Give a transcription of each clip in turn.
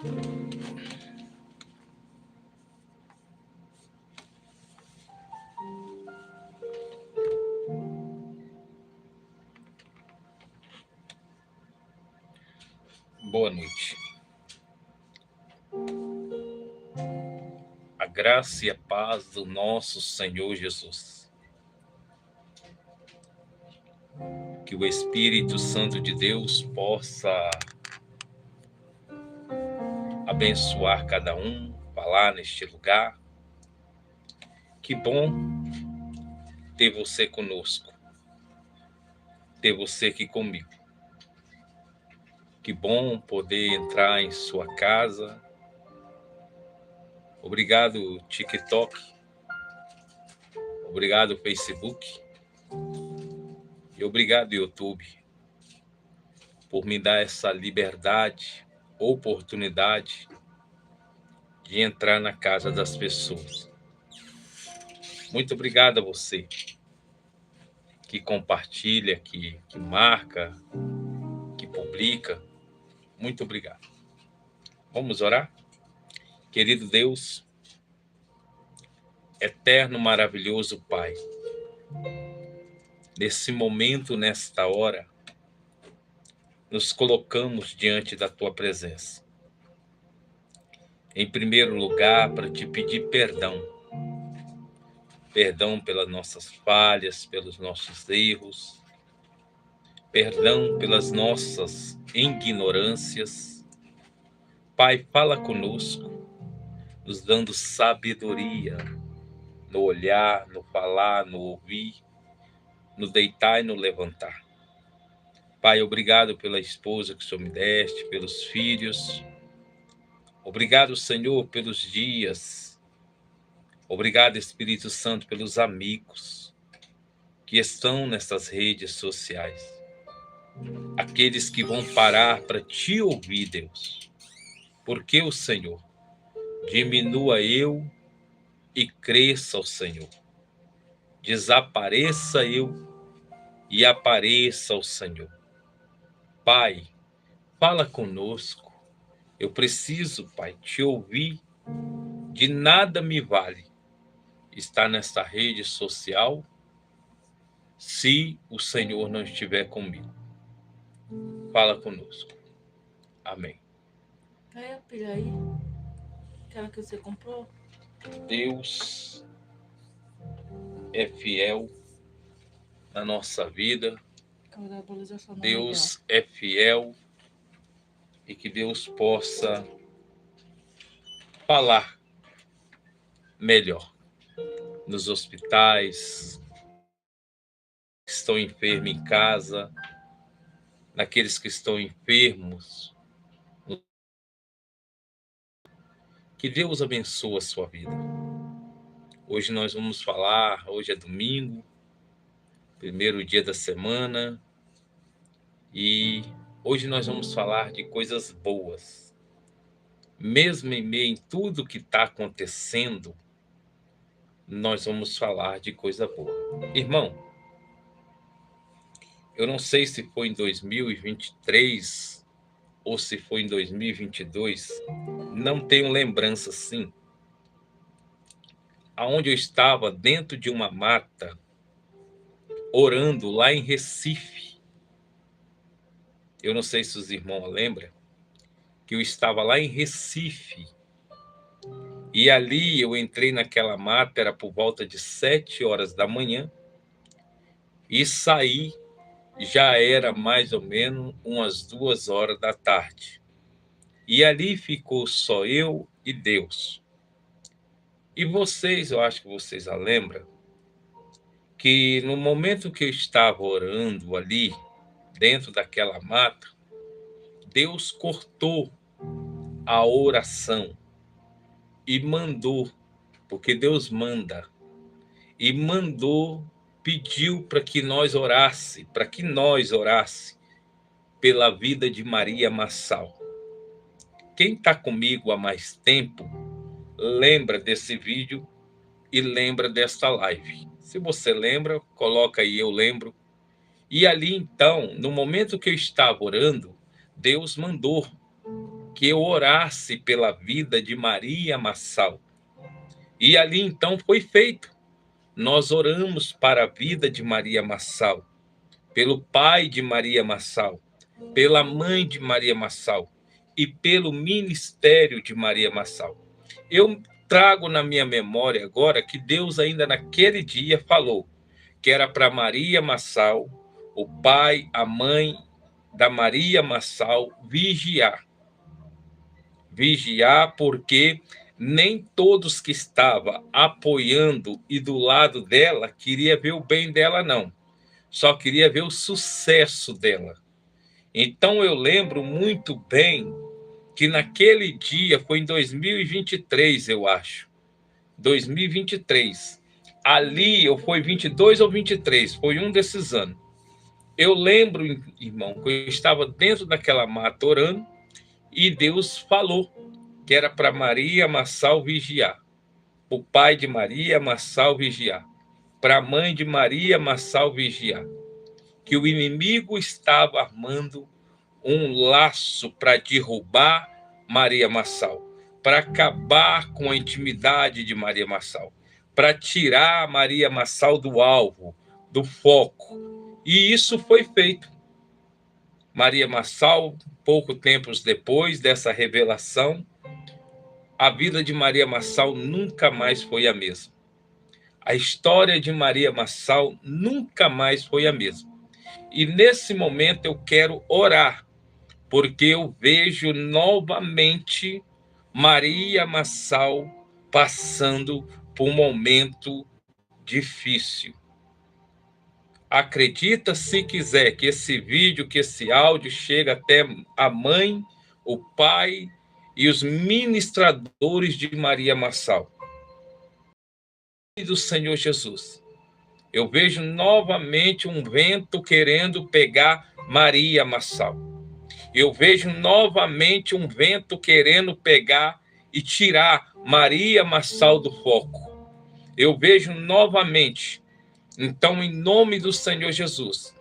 Boa noite. A graça e a paz do nosso Senhor Jesus. Que o Espírito Santo de Deus possa abençoar cada um, falar neste lugar. Que bom ter você conosco, ter você aqui comigo. Que bom poder entrar em sua casa. Obrigado, TikTok. Obrigado, Facebook. E obrigado, YouTube, por me dar essa liberdade, oportunidade de entrar na casa das pessoas. Muito obrigado a você que compartilha, que marca, que publica. Muito obrigado. Vamos orar? Querido Deus, eterno, maravilhoso Pai, nesse momento, nesta hora, nos colocamos diante da Tua presença. Em primeiro lugar, para te pedir perdão. Perdão pelas nossas falhas, pelos nossos erros. Perdão pelas nossas ignorâncias. Pai, fala conosco, nos dando sabedoria no olhar, no falar, no ouvir, no deitar e no levantar. Pai, obrigado pela esposa que o Senhor me deste, pelos filhos. Obrigado, Senhor, pelos dias. Obrigado, Espírito Santo, pelos amigos que estão nessas redes sociais. Aqueles que vão parar para te ouvir, Deus. Porque o Senhor, diminua eu e cresça o Senhor. Desapareça eu e apareça o Senhor. Pai, fala conosco. Eu preciso, Pai, te ouvir. De nada me vale estar nesta rede social se o Senhor não estiver comigo. Fala conosco. Amém. Quer a pilha aí? Aquela que você comprou? Deus é fiel na nossa vida. Deus é fiel e que Deus possa falar melhor nos hospitais, que estão enfermos em casa, naqueles que estão enfermos. Que Deus abençoe a sua vida. Hoje nós vamos falar, hoje é domingo, primeiro dia da semana, e hoje nós vamos falar de coisas boas. Mesmo em meio a tudo que está acontecendo, nós vamos falar de coisa boa. Irmão, eu não sei se foi em 2023 ou se foi em 2022, não tenho lembrança sim, aonde eu estava dentro de uma mata, orando lá em Recife. Eu não sei se os irmãos lembram, que eu estava lá em Recife, e ali eu entrei naquela mata, era por volta de 7 horas da manhã, e saí, já era mais ou menos umas 2 horas da tarde. E ali ficou só eu e Deus. E vocês, eu acho que vocês a lembram, que no momento que eu estava orando ali, dentro daquela mata, Deus cortou a oração e mandou, porque Deus manda, e mandou, pediu para que nós orasse pela vida de Maria Massal. Quem está comigo há mais tempo, lembra desse vídeo e lembra desta live. Se você lembra, coloca aí, eu lembro. E ali então, no momento que eu estava orando, Deus mandou que eu orasse pela vida de Maria Massal. E ali então foi feito. Nós oramos para a vida de Maria Massal, pelo pai de Maria Massal, pela mãe de Maria Massal e pelo ministério de Maria Massal. Eu trago na minha memória agora que Deus ainda naquele dia falou que era para Maria Massal, o pai, a mãe da Maria Massal vigiar. Vigiar porque nem todos que estavam apoiando e do lado dela queria ver o bem dela, não. Só queria ver o sucesso dela. Então eu lembro muito bem que naquele dia, foi em 2023, eu acho. 2023. Ali, ou foi 22 ou 23, foi um desses anos. Eu lembro, irmão, que eu estava dentro daquela mata orando e Deus falou que era para Maria Massal vigiar, o pai de Maria Massal vigiar, para a mãe de Maria Massal vigiar, que o inimigo estava armando um laço para derrubar Maria Massal, para acabar com a intimidade de Maria Massal, para tirar Maria Massal do alvo, do foco. E isso foi feito. Maria Massal, pouco tempo depois dessa revelação, a vida de Maria Massal nunca mais foi a mesma. A história de Maria Massal nunca mais foi a mesma. E nesse momento eu quero orar, porque eu vejo novamente Maria Massal passando por um momento difícil. Acredita, se quiser, que esse vídeo, que esse áudio chega até a mãe, o pai e os ministradores de Maria Massal. Do Senhor Jesus. Eu vejo novamente um vento querendo pegar Maria Massal. Eu vejo novamente um vento querendo pegar e tirar Maria Massal do foco. Eu vejo novamente. Então, em nome do Senhor Jesus,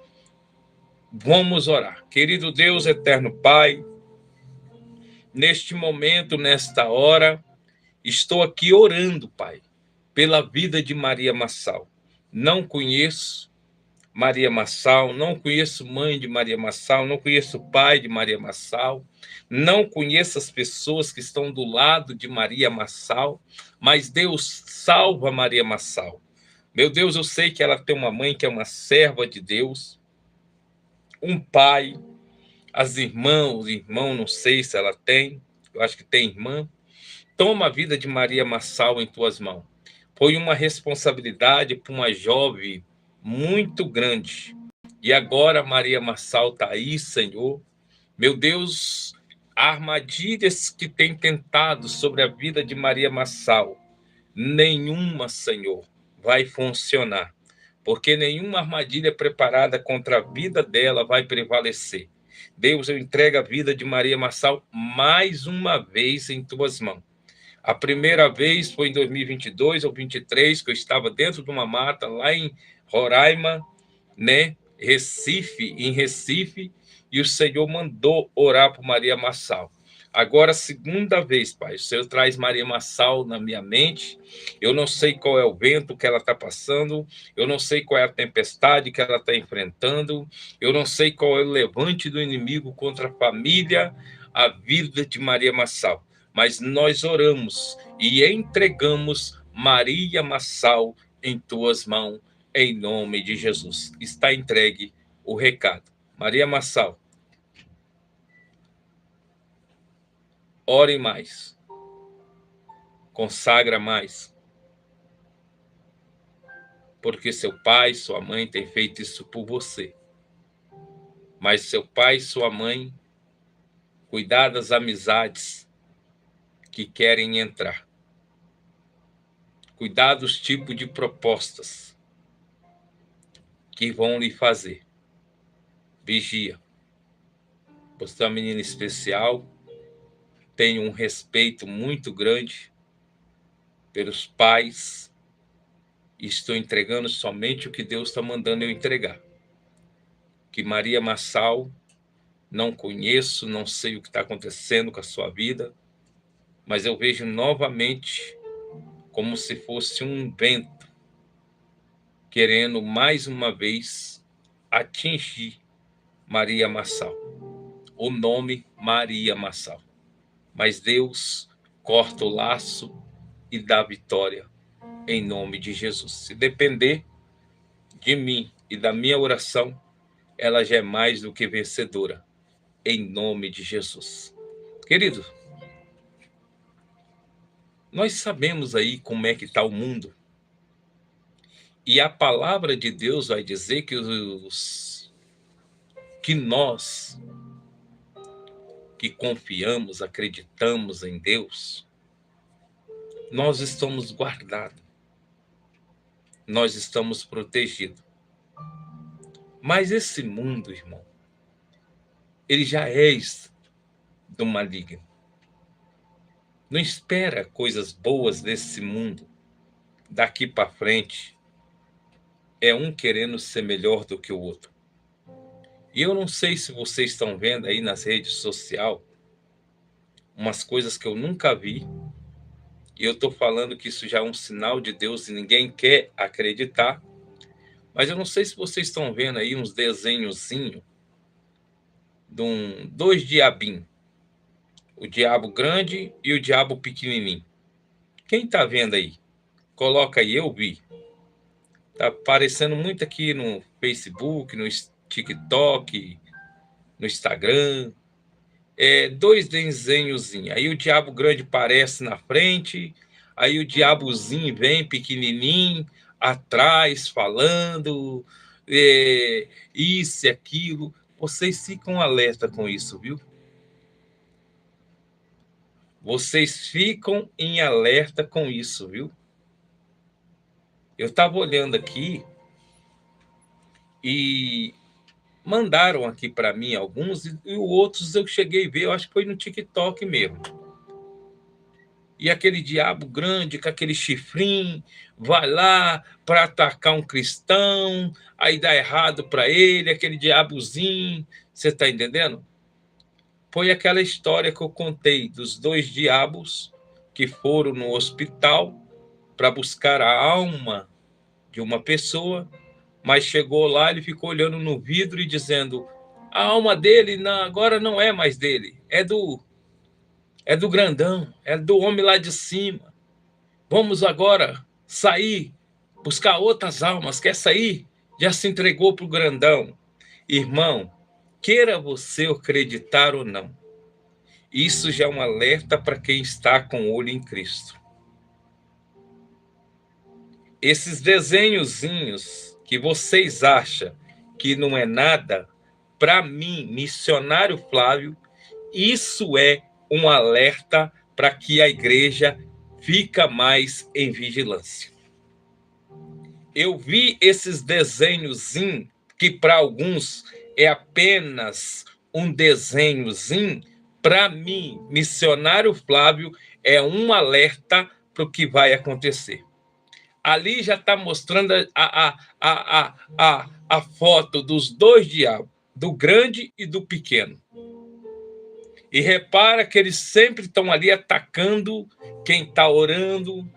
vamos orar. Querido Deus, eterno Pai, neste momento, nesta hora, estou aqui orando, Pai, pela vida de Maria Massal. Não conheço Maria Massal, não conheço mãe de Maria Massal, não conheço pai de Maria Massal, não conheço as pessoas que estão do lado de Maria Massal, mas Deus salva Maria Massal. Meu Deus, eu sei que ela tem uma mãe que é uma serva de Deus, um pai, as irmãs, irmão, não sei se ela tem, eu acho que tem irmã. Toma a vida de Maria Massal em tuas mãos. Foi uma responsabilidade para uma jovem muito grande. E agora Maria Massal está aí, Senhor. Meu Deus, armadilhas que tem tentado sobre a vida de Maria Massal, nenhuma, Senhor, vai funcionar. Porque nenhuma armadilha preparada contra a vida dela vai prevalecer. Deus, eu entrego a vida de Maria Massal mais uma vez em tuas mãos. A primeira vez foi em 2022 ou 23, que eu estava dentro de uma mata lá em Roraima, né? Em Recife, e o Senhor mandou orar por Maria Massal. Agora, segunda vez, Pai, o Senhor traz Maria Massal na minha mente. Eu não sei qual é o vento que ela está passando, eu não sei qual é a tempestade que ela está enfrentando, eu não sei qual é o levante do inimigo contra a família, a vida de Maria Massal. Mas nós oramos e entregamos Maria Massal em tuas mãos, em nome de Jesus. Está entregue o recado. Maria Massal, ore mais, consagra mais, porque seu pai, sua mãe têm feito isso por você. Mas seu pai e sua mãe, cuidar das amizades que querem entrar. Cuidar dos tipos de propostas que vão lhe fazer. Vigia. Você é uma menina especial, tem um respeito muito grande pelos pais e estou entregando somente o que Deus está mandando eu entregar. Que Maria Massal não conheço, não sei o que está acontecendo com a sua vida, mas eu vejo novamente como se fosse um vento querendo mais uma vez atingir Maria Massal, o nome Maria Massal. Mas Deus corta o laço e dá vitória em nome de Jesus. Se depender de mim e da minha oração, ela já é mais do que vencedora, em nome de Jesus. Querido, nós sabemos aí como é que está o mundo. E a palavra de Deus vai dizer que nós que confiamos, acreditamos em Deus, nós estamos guardados, nós estamos protegidos. Mas esse mundo, irmão, ele já é do maligno. Não espera coisas boas desse mundo. Daqui para frente, é um querendo ser melhor do que o outro. E eu não sei se vocês estão vendo aí nas redes sociais umas coisas que eu nunca vi. E eu estou falando que isso já é um sinal de Deus e ninguém quer acreditar. Mas eu não sei se vocês estão vendo aí uns desenhozinhos de dois diabinhos. O diabo grande e o diabo pequenininho. Quem está vendo aí? Coloca aí, eu vi. Tá aparecendo muito aqui no Facebook, no TikTok, no Instagram. Dois desenhozinhos. Aí o diabo grande aparece na frente, aí o diabozinho vem pequenininho atrás falando isso e aquilo. Vocês ficam alerta com isso, viu? Vocês ficam em alerta com isso, viu? Eu estava olhando aqui e mandaram aqui para mim alguns e outros eu cheguei a ver, eu acho que foi no TikTok mesmo. E aquele diabo grande com aquele chifrinho vai lá para atacar um cristão, aí dá errado para ele, aquele diabozinho, você está entendendo? Foi aquela história que eu contei dos dois diabos que foram no hospital para buscar a alma de uma pessoa, mas chegou lá, ele ficou olhando no vidro e dizendo: a alma dele agora não é mais dele, é do grandão, é do homem lá de cima. Vamos agora sair, buscar outras almas. Quer sair? Já se entregou para o grandão. Irmão, queira você acreditar ou não, isso já é um alerta para quem está com o olho em Cristo. Esses desenhozinhos que vocês acham que não é nada, para mim, missionário Flávio, isso é um alerta para que a igreja fica mais em vigilância. Eu vi esses desenhozinhos que para alguns é apenas um desenhozinho, para mim, missionário Flávio, é um alerta para o que vai acontecer. Ali já está mostrando a foto dos dois diabos, do grande e do pequeno. E repara que eles sempre estão ali atacando quem está orando,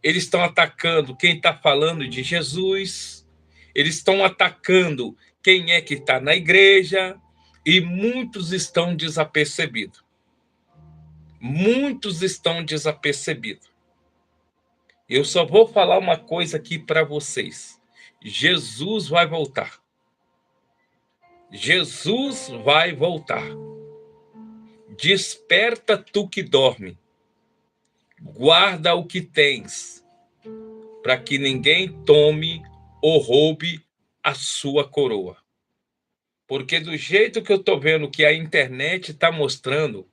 eles estão atacando quem está falando de Jesus, eles estão atacando quem é que está na igreja, e muitos estão desapercebidos. Muitos estão desapercebidos. Eu só vou falar uma coisa aqui para vocês. Jesus vai voltar. Jesus vai voltar. Desperta tu que dorme. Guarda o que tens, para que ninguém tome ou roube a sua coroa. Porque do jeito que eu estou vendo que a internet está mostrando,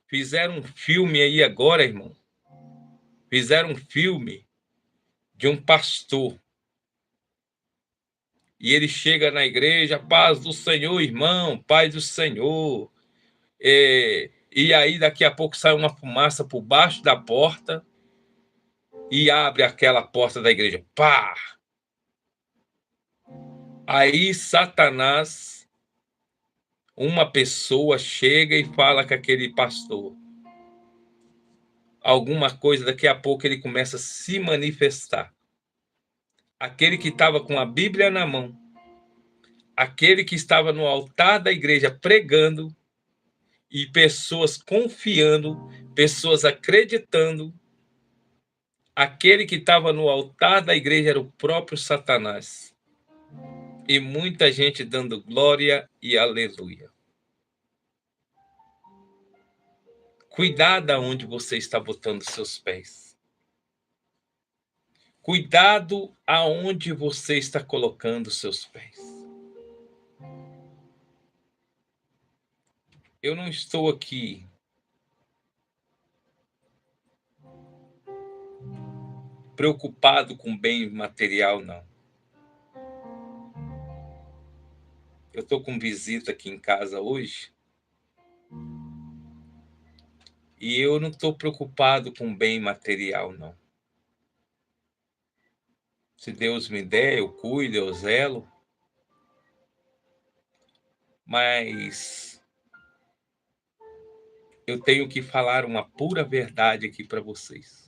fizeram um filme aí agora, irmão. Fizeram um filme de um pastor. E ele chega na igreja: paz do Senhor, irmão, paz do Senhor. E aí daqui a pouco sai uma fumaça por baixo da porta e abre aquela porta da igreja. Pá! Aí Satanás uma pessoa chega e fala com aquele pastor alguma coisa, daqui a pouco ele começa a se manifestar. Aquele que estava com a Bíblia na mão, aquele que estava no altar da igreja pregando, e pessoas confiando, pessoas acreditando, aquele que estava no altar da igreja era o próprio Satanás. E muita gente dando glória e aleluia. Cuidado aonde você está botando seus pés. Cuidado aonde você está colocando seus pés. Eu não estou aqui preocupado com bem material, não. Eu estou com visita aqui em casa hoje e eu não estou preocupado com bem material, não. Se Deus me der, eu cuido, eu zelo. Mas eu tenho que falar uma pura verdade aqui para vocês.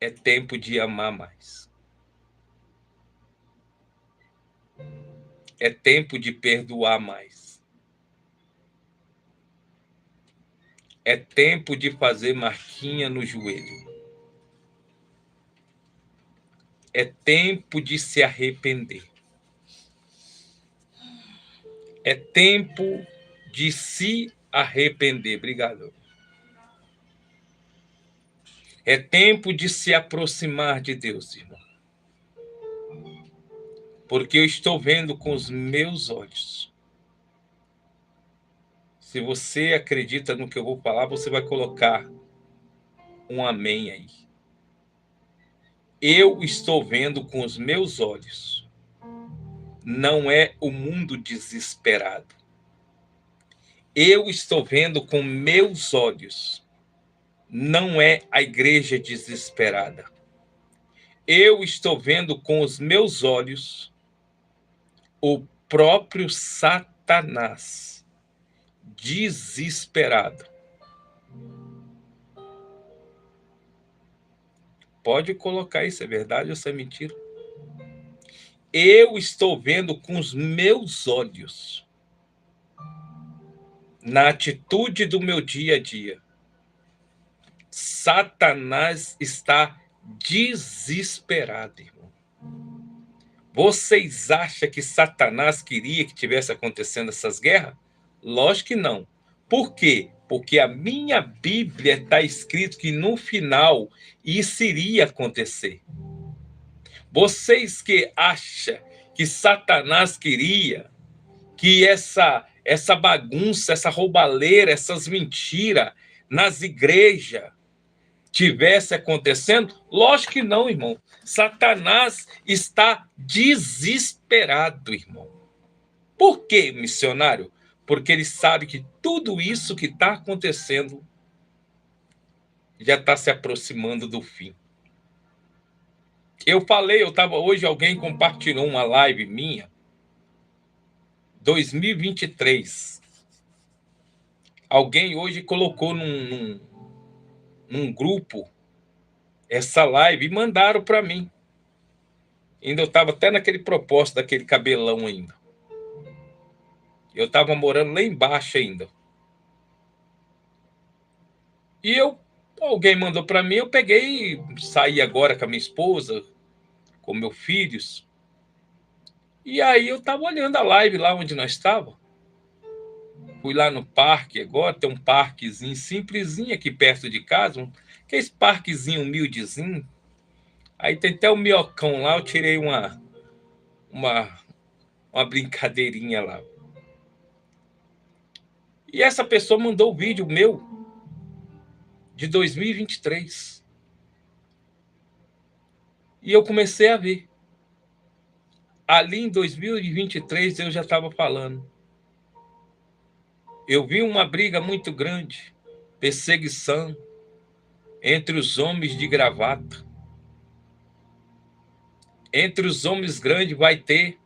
É tempo de amar mais. É tempo de perdoar mais. É tempo de fazer marquinha no joelho. É tempo de se arrepender. É tempo de se arrepender. Obrigado. É tempo de se aproximar de Deus, irmão. Porque eu estou vendo com os meus olhos. Se você acredita no que eu vou falar, você vai colocar um amém aí. Eu estou vendo com os meus olhos. Não é o mundo desesperado. Eu estou vendo com meus olhos. Não é a igreja desesperada. Eu estou vendo com os meus olhos o próprio Satanás desesperado. Pode colocar isso, é verdade ou isso é mentira? Eu estou vendo com os meus olhos, na atitude do meu dia a dia. Satanás está desesperado, irmão. Vocês acham que Satanás queria que tivesse acontecendo essas guerras? Lógico que não. Por quê? Porque a minha Bíblia está escrito que no final isso iria acontecer. Vocês que acham que Satanás queria que essa bagunça, essa roubalheira, essas mentiras nas igrejas tivesse acontecendo? Lógico que não, irmão. Satanás está desesperado, irmão. Por quê, missionário? Porque ele sabe que tudo isso que está acontecendo já está se aproximando do fim. Hoje alguém compartilhou uma live minha, 2023. Alguém hoje colocou num grupo essa live e mandaram para mim. Ainda eu estava até naquele propósito daquele cabelão ainda. Eu estava morando lá embaixo ainda. E alguém mandou para mim, eu peguei e saí agora com a minha esposa, com meus filhos. E aí eu estava olhando a live lá onde nós estávamos. Fui lá no parque agora, tem um parquezinho simplesinho aqui perto de casa, que é esse parquezinho humildezinho. Aí tem até o minhocão lá, eu tirei uma brincadeirinha lá. E essa pessoa mandou o vídeo meu de 2023. E eu comecei a ver. Ali em 2023 eu já estava falando. Eu vi uma briga muito grande, perseguição entre os homens de gravata. Entre os homens grandes vai ter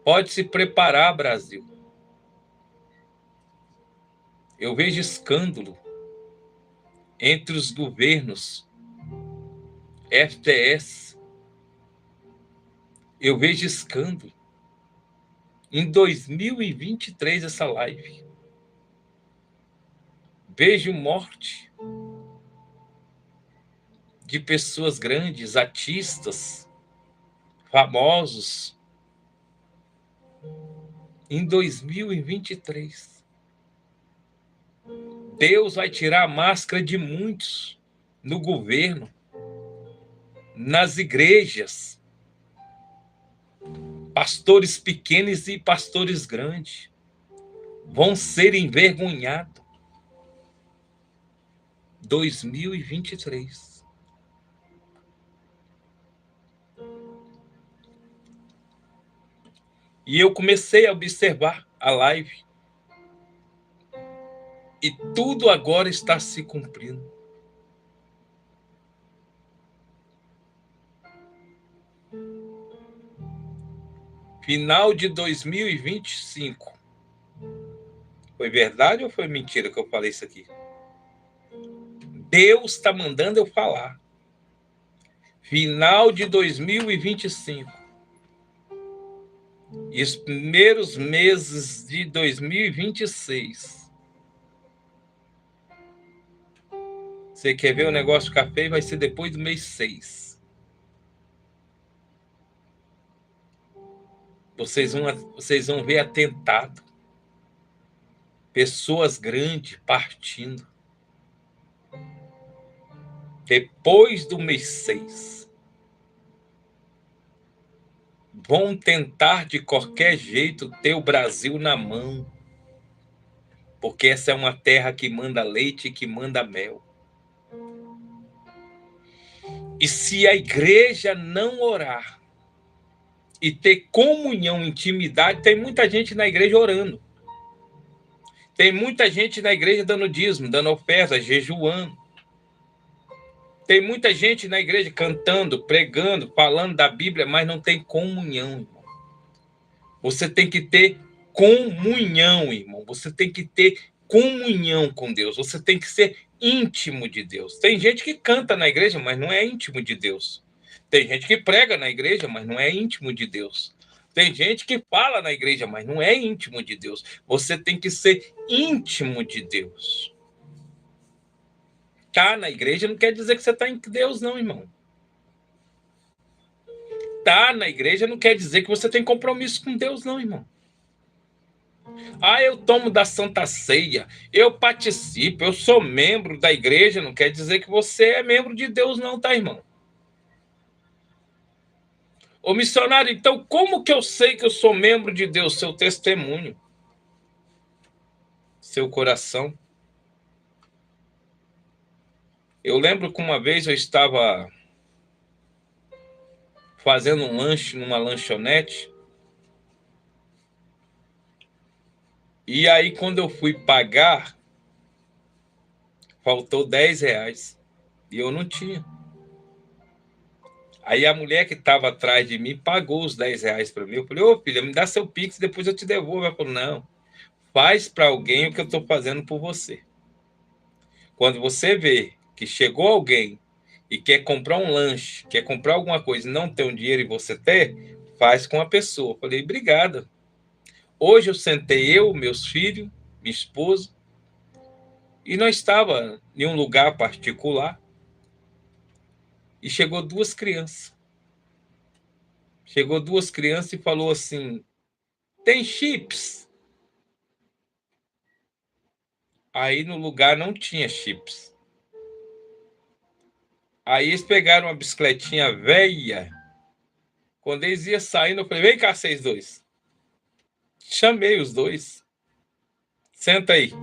Pode se preparar, Brasil. Eu vejo escândalo entre os governos, FTS. Eu vejo escândalo. Em 2023, essa live. Vejo morte de pessoas grandes, artistas, famosos. Em 2023. Deus vai tirar a máscara de muitos no governo, nas igrejas. Pastores pequenos e pastores grandes vão ser envergonhados. 2023. E eu comecei a observar a live. E tudo agora está se cumprindo. Final de 2025. Foi verdade ou foi mentira que eu falei isso aqui? Deus está mandando eu falar. Final de 2025. E os primeiros meses de 2026. Você quer ver o negócio ficar feio? Vai ser depois do mês 6. Vocês vão ver atentado. Pessoas grandes partindo. Depois do mês 6. Vão tentar de qualquer jeito ter o Brasil na mão. Porque essa é uma terra que manda leite e que manda mel. E se a igreja não orar e ter comunhão, intimidade, tem muita gente na igreja orando. Tem muita gente na igreja dando dízimo, dando oferta, jejuando. Tem muita gente na igreja cantando, pregando, falando da Bíblia, mas não tem comunhão, irmão. Você tem que ter comunhão, irmão. Você tem que ter comunhão com Deus. Você tem que ser íntimo de Deus. Tem gente que canta na igreja, mas não é íntimo de Deus. Tem gente que prega na igreja, mas não é íntimo de Deus. Tem gente que fala na igreja, mas não é íntimo de Deus. Você tem que ser íntimo de Deus. Tá na igreja não quer dizer que você está em Deus, não, irmão. Tá na igreja não quer dizer que você tem compromisso com Deus, não, irmão. Ah, eu tomo da Santa Ceia, eu participo, eu sou membro da igreja, não quer dizer que você é membro de Deus, não, tá, irmão? Ô missionário, então como que eu sei que eu sou membro de Deus? Seu testemunho, seu coração. Eu lembro que uma vez eu estava fazendo um lanche numa lanchonete. E aí, quando eu fui pagar, faltou R$10. E eu não tinha. Aí a mulher que estava atrás de mim pagou os R$10 para mim. Eu falei, ô filha, me dá seu Pix, depois eu te devolvo. Ela falou, não, faz para alguém o que eu estou fazendo por você. Quando você vê que chegou alguém e quer comprar um lanche, quer comprar alguma coisa e não tem um dinheiro e você ter, faz com a pessoa. Eu falei, obrigada. Hoje eu sentei eu, meus filhos, minha esposa, e nós estava em um lugar particular e chegou duas crianças. Chegou duas crianças e falou assim, tem chips? Aí no lugar não tinha chips. Aí eles pegaram uma bicicletinha velha. Quando eles iam saindo, eu falei, vem cá vocês dois. Chamei os dois. Senta aí.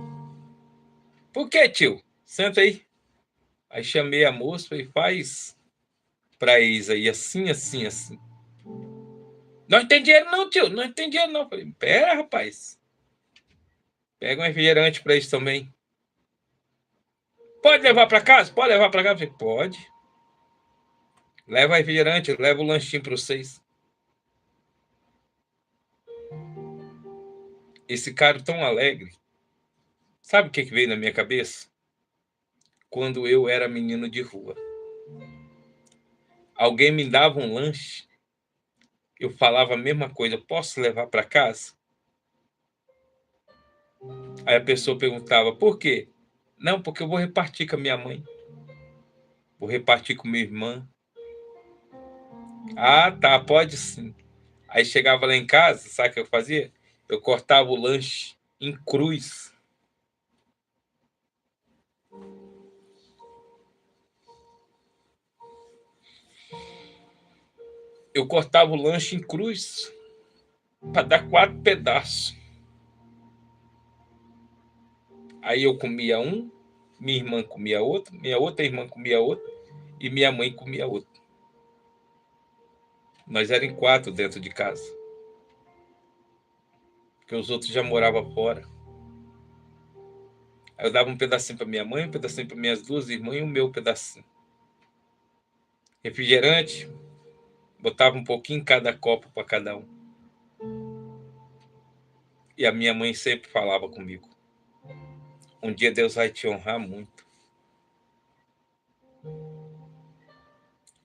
Por que, tio? Senta aí. Aí chamei a moça e faz para eles aí, assim, assim, assim. Não tem dinheiro não, tio. Não tem dinheiro não. Falei, pera, rapaz. Pega um refrigerante para eles também. Pode levar para casa? Pode levar para casa? Falei, pode. Leva refrigerante, leva o lanchinho para vocês. esse cara tão alegre. Sabe o que veio na minha cabeça? Quando eu era menino de rua. Alguém me dava um lanche, eu falava a mesma coisa, posso levar para casa? Aí a pessoa perguntava, por quê? Não, porque eu vou repartir com a minha mãe. Vou repartir com minha irmã. Ah, tá, pode sim. Aí chegava lá em casa, sabe o que eu fazia? Eu cortava o lanche em cruz. Eu cortava o lanche em cruz para dar 4 pedaços. Aí eu comia um, minha irmã comia outro, minha outra irmã comia outro e minha mãe comia outro. Nós éramos 4 dentro de casa. Porque os outros já moravam fora. Aí eu dava um pedacinho para minha mãe, um pedacinho para minhas 2 irmãs e o meu pedacinho. Refrigerante, botava um pouquinho em cada copo para cada um. E a minha mãe sempre falava comigo, um dia Deus vai te honrar muito.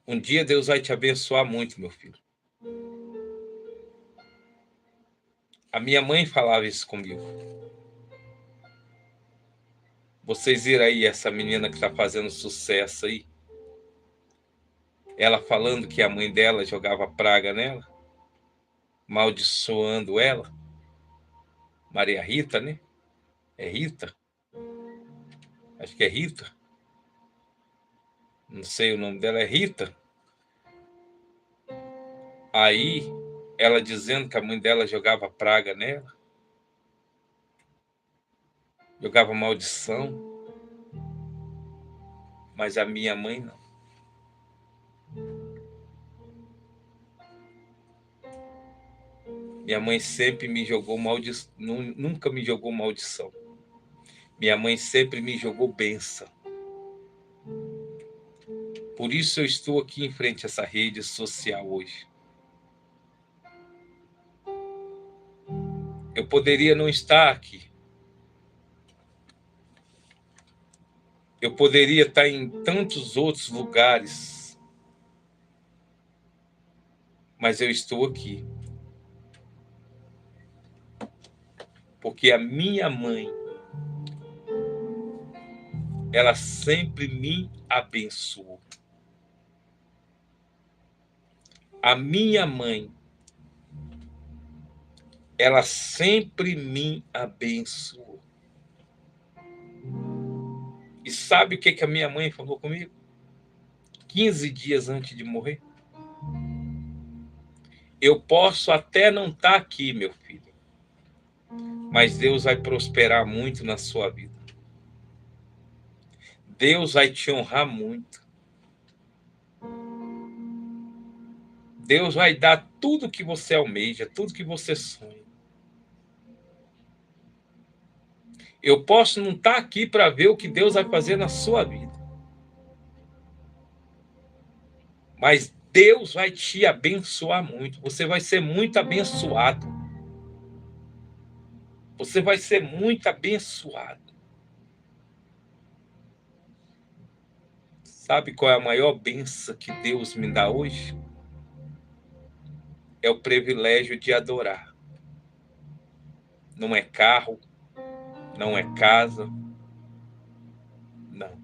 Um dia Deus vai te abençoar muito, meu filho. A minha mãe falava isso comigo. Vocês viram aí essa menina que está fazendo sucesso aí? Ela falando que a mãe dela jogava praga nela, maldiçoando ela. Maria Rita, né? É Rita? Acho que é Rita. Não sei o nome dela, é Rita. Aí, ela dizendo que a mãe dela jogava praga nela. Jogava maldição. Mas a minha mãe não. Minha mãe sempre me jogou maldição, nunca me jogou maldição. Minha mãe sempre me jogou bênção. Por isso eu estou aqui em frente a essa rede social hoje. Eu poderia não estar aqui. Eu poderia estar em tantos outros lugares. Mas eu estou aqui. Porque a minha mãe, ela sempre me abençoou. A minha mãe, ela sempre me abençoou. E sabe o que a minha mãe falou comigo? 15 dias antes de morrer? Eu posso até não estar aqui, meu filho, mas Deus vai prosperar muito na sua vida. Deus vai te honrar muito. Deus vai dar tudo que você almeja, tudo que você sonha. Eu posso não estar aqui para ver o que Deus vai fazer na sua vida. Mas Deus vai te abençoar muito. Você vai ser muito abençoado. Você vai ser muito abençoado. Sabe qual é a maior bênção que Deus me dá hoje? É o privilégio de adorar. Não é carro, não é casa, não.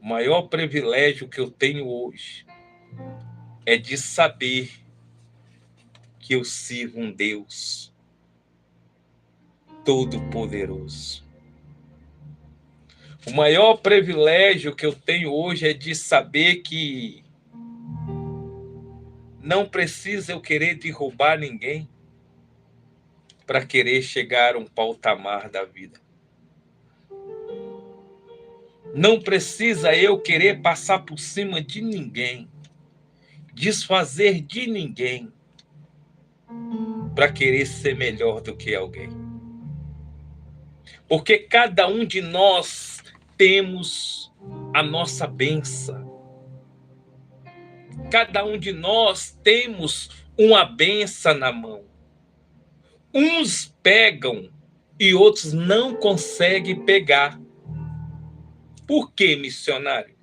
O maior privilégio que eu tenho hoje é de saber que eu sirvo um Deus todo-poderoso. O maior privilégio que eu tenho hoje é de saber que não precisa eu querer derrubar ninguém para querer chegar a um patamar da vida. Não precisa eu querer passar por cima de ninguém, desfazer de ninguém, para querer ser melhor do que alguém. Porque cada um de nós temos a nossa bênção. Cada um de nós temos uma bênção na mão. Uns pegam e outros não conseguem pegar. Por quê, missionário?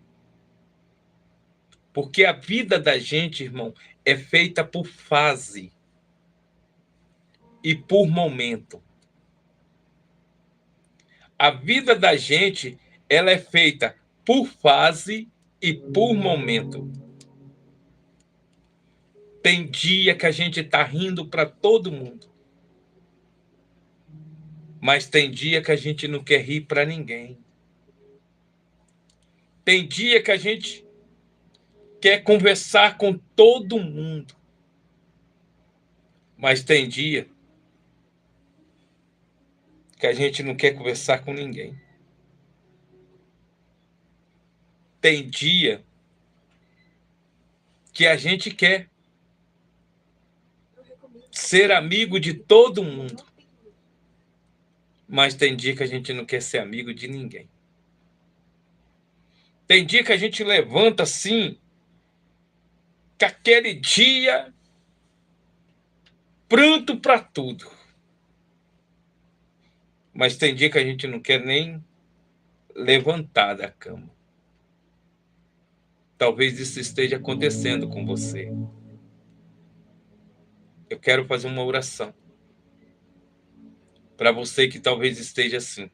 Porque a vida da gente, irmão, é feita por fase e por momento. A vida da gente, ela é feita por fase e por momento. Tem dia que a gente tá rindo para todo mundo. Mas tem dia que a gente não quer rir para ninguém. Tem dia que a gente quer conversar com todo mundo. Mas tem dia que a gente não quer conversar com ninguém. Tem dia que a gente quer ser amigo de todo mundo. Mas tem dia que a gente não quer ser amigo de ninguém. Tem dia que a gente levanta assim, que aquele dia pronto para tudo. Mas tem dia que a gente não quer nem levantar da cama. Talvez isso esteja acontecendo com você. Eu quero fazer uma oração para você que talvez esteja assim.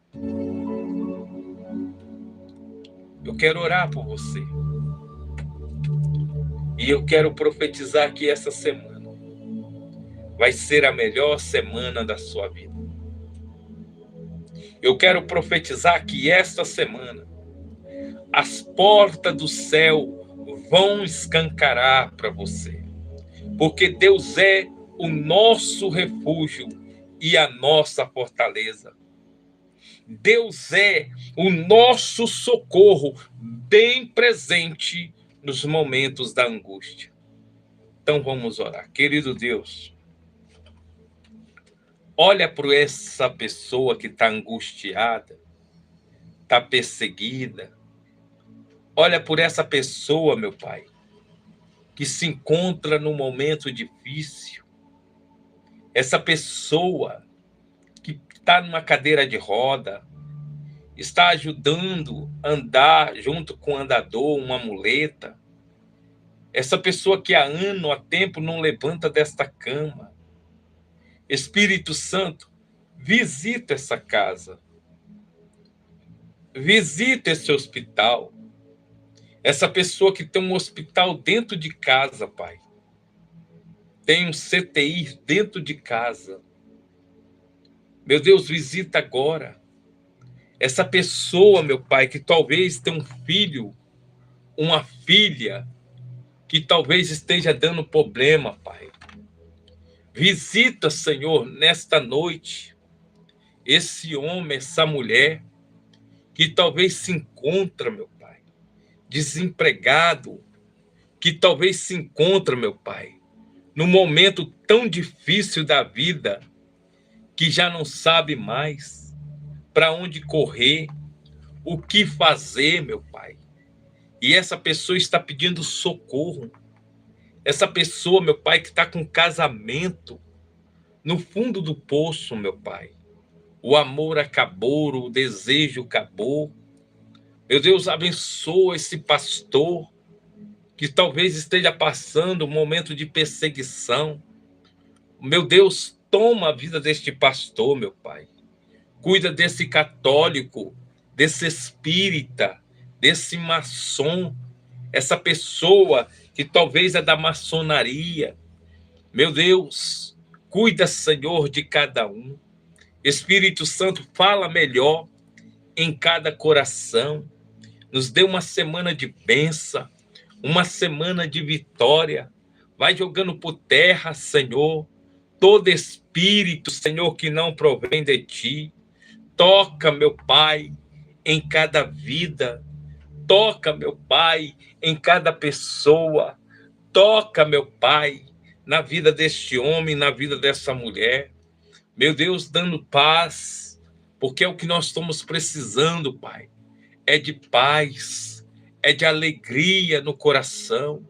Eu quero orar por você. E eu quero profetizar que essa semana vai ser a melhor semana da sua vida. Eu quero profetizar que esta semana as portas do céu vão escancarar para você. Porque Deus é o nosso refúgio e a nossa fortaleza. Deus é o nosso socorro bem presente nos momentos da angústia. Então vamos orar. Querido Deus, olha para essa pessoa que está angustiada, está perseguida. Olha por essa pessoa, meu Pai, que se encontra num momento difícil. Essa pessoa que está numa cadeira de roda, está ajudando a andar junto com o andador, uma muleta. Essa pessoa que há ano, há tempo, não levanta desta cama. Espírito Santo, visita essa casa. Visita esse hospital. Essa pessoa que tem um hospital dentro de casa, Pai. Tem um CTI dentro de casa. Meu Deus, visita agora. Essa pessoa, meu Pai, que talvez tenha um filho, uma filha, que talvez esteja dando problema, Pai. Visita, Senhor, nesta noite, esse homem, essa mulher, que talvez se encontra, meu Pai, desempregado, que talvez se encontra, meu Pai, num momento tão difícil da vida, que já não sabe mais para onde correr, o que fazer, meu Pai. E essa pessoa está pedindo socorro. Essa pessoa, meu Pai, que está com casamento no fundo do poço, meu Pai. O amor acabou, o desejo acabou. Meu Deus, abençoa esse pastor que talvez esteja passando um momento de perseguição. Meu Deus, toma a vida deste pastor, meu Pai. Cuida desse católico, desse espírita, desse maçom, essa pessoa que talvez é da maçonaria. Meu Deus, cuida, Senhor, de cada um. Espírito Santo, fala melhor em cada coração. Nos dê uma semana de bênção, uma semana de vitória. Vai jogando por terra, Senhor, todo espírito, Senhor, que não provém de ti. Toca, meu Pai, em cada vida. Toca, meu Pai, em cada pessoa. Toca, meu Pai, na vida deste homem, na vida dessa mulher. Meu Deus, dando paz, porque é o que nós estamos precisando, Pai. É de paz, é de alegria no coração.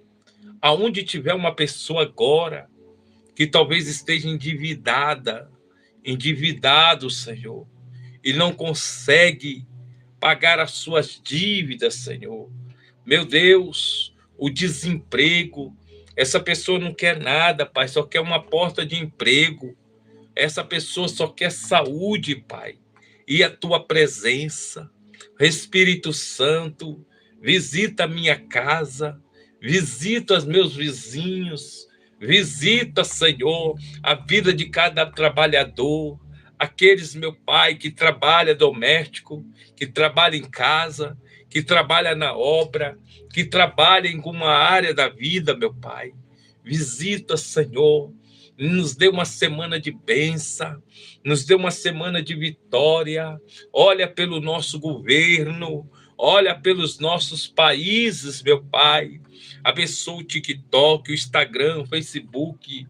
Aonde tiver uma pessoa agora que talvez esteja endividada, endividado, Senhor, e não consegue pagar as suas dívidas, Senhor. Meu Deus, o desemprego, essa pessoa não quer nada, Pai, só quer uma porta de emprego. Essa pessoa só quer saúde, Pai, e a tua presença. Espírito Santo, visita a minha casa, visita os meus vizinhos, visita, Senhor, a vida de cada trabalhador, aqueles, meu Pai, que trabalha doméstico, que trabalha em casa, que trabalha na obra, que trabalha em alguma área da vida, meu Pai. Visita, Senhor, nos dê uma semana de bênção, nos dê uma semana de vitória. Olha pelo nosso governo, olha pelos nossos países, meu Pai. Abençoa o TikTok, o Instagram, o Facebook.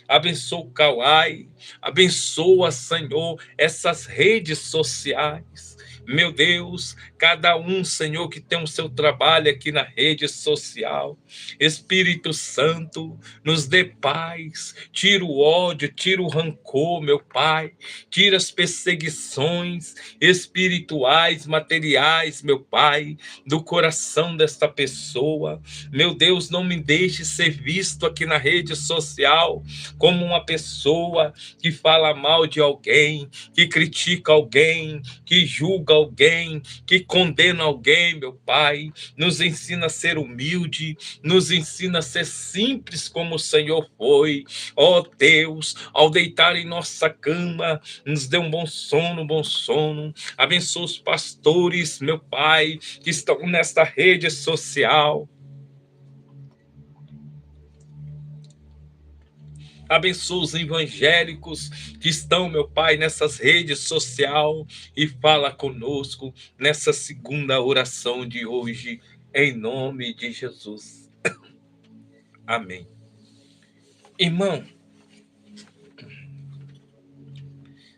Abençoa o Kauai. Abençoa, Senhor, essas redes sociais. Meu Deus, cada um, Senhor, que tem o seu trabalho aqui na rede social. Espírito Santo, nos dê paz, tira o ódio, tira o rancor, meu Pai, tira as perseguições espirituais, materiais, meu Pai, do coração desta pessoa. Meu Deus, não me deixe ser visto aqui na rede social como uma pessoa que fala mal de alguém, que critica alguém, que julga alguém, que condena alguém, meu Pai. Nos ensina a ser humilde, nos ensina a ser simples como o Senhor foi. Ó Deus, ao deitar em nossa cama, nos dê um bom sono, bom sono. Abençoa os pastores, meu Pai, que estão nesta rede social. Abençoa os evangélicos que estão, meu Pai, nessas redes sociais e fala conosco nessa segunda oração de hoje, em nome de Jesus. Amém. Irmão,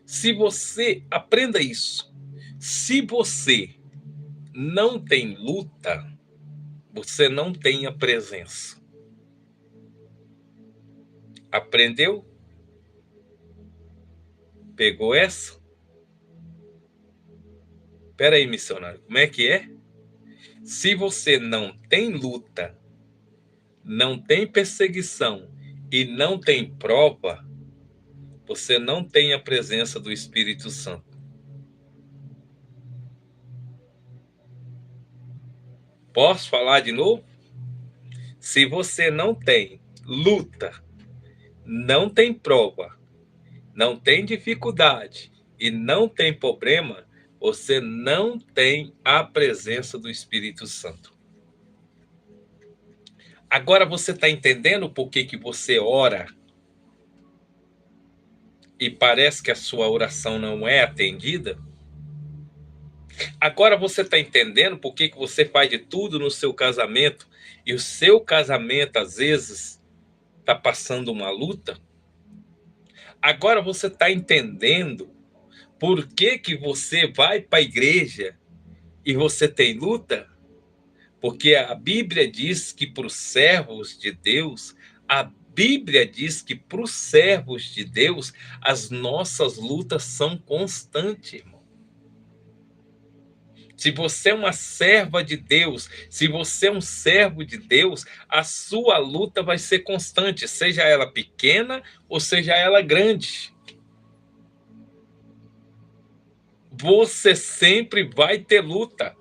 se você, aprenda isso, se você não tem luta, você não tem a presença. Aprendeu? Pegou essa? Espera aí, missionário, como é que é? Se você não tem luta, não tem perseguição e não tem prova, você não tem a presença do Espírito Santo. Posso falar de novo? Se você não tem luta, não tem prova, não tem dificuldade e não tem problema, você não tem a presença do Espírito Santo. Agora você está entendendo por que você ora e parece que a sua oração não é atendida? Agora você está entendendo por que você faz de tudo no seu casamento e o seu casamento, às vezes, está passando uma luta? Agora você está entendendo por que você vai para a igreja e você tem luta? Porque a Bíblia diz que para os servos de Deus, a Bíblia diz que para os servos de Deus, as nossas lutas são constantes, irmão. Se você é uma serva de Deus, se você é um servo de Deus, a sua luta vai ser constante, seja ela pequena ou seja ela grande. Você sempre vai ter luta.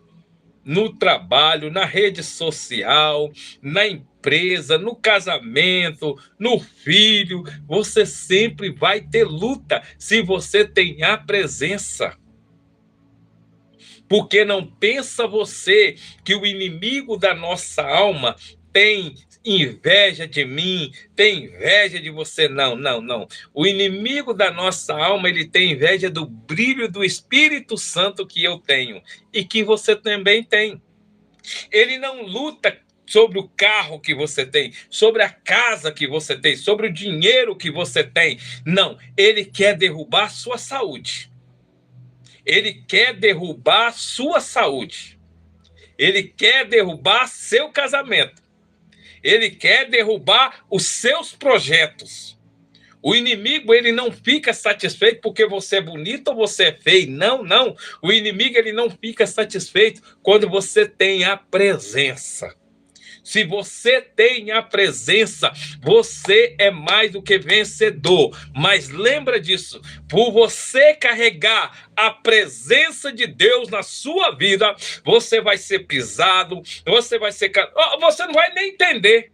No trabalho, na rede social, na empresa, no casamento, no filho, você sempre vai ter luta se você tem a presença. Porque não pensa você que o inimigo da nossa alma tem inveja de mim, tem inveja de você. Não, não, não. O inimigo da nossa alma, ele tem inveja do brilho do Espírito Santo que eu tenho e que você também tem. Ele não luta sobre o carro que você tem, sobre a casa que você tem, sobre o dinheiro que você tem. Não, ele quer derrubar a sua saúde. Ele quer derrubar a sua saúde. Ele quer derrubar seu casamento. Ele quer derrubar os seus projetos. O inimigo, ele não fica satisfeito porque você é bonito ou você é feio. Não, não. O inimigo, ele não fica satisfeito quando você tem a presença. Se você tem a presença, você é mais do que vencedor. Mas lembra disso, por você carregar a presença de Deus na sua vida, você vai ser pisado, você vai ser... Você não vai nem entender.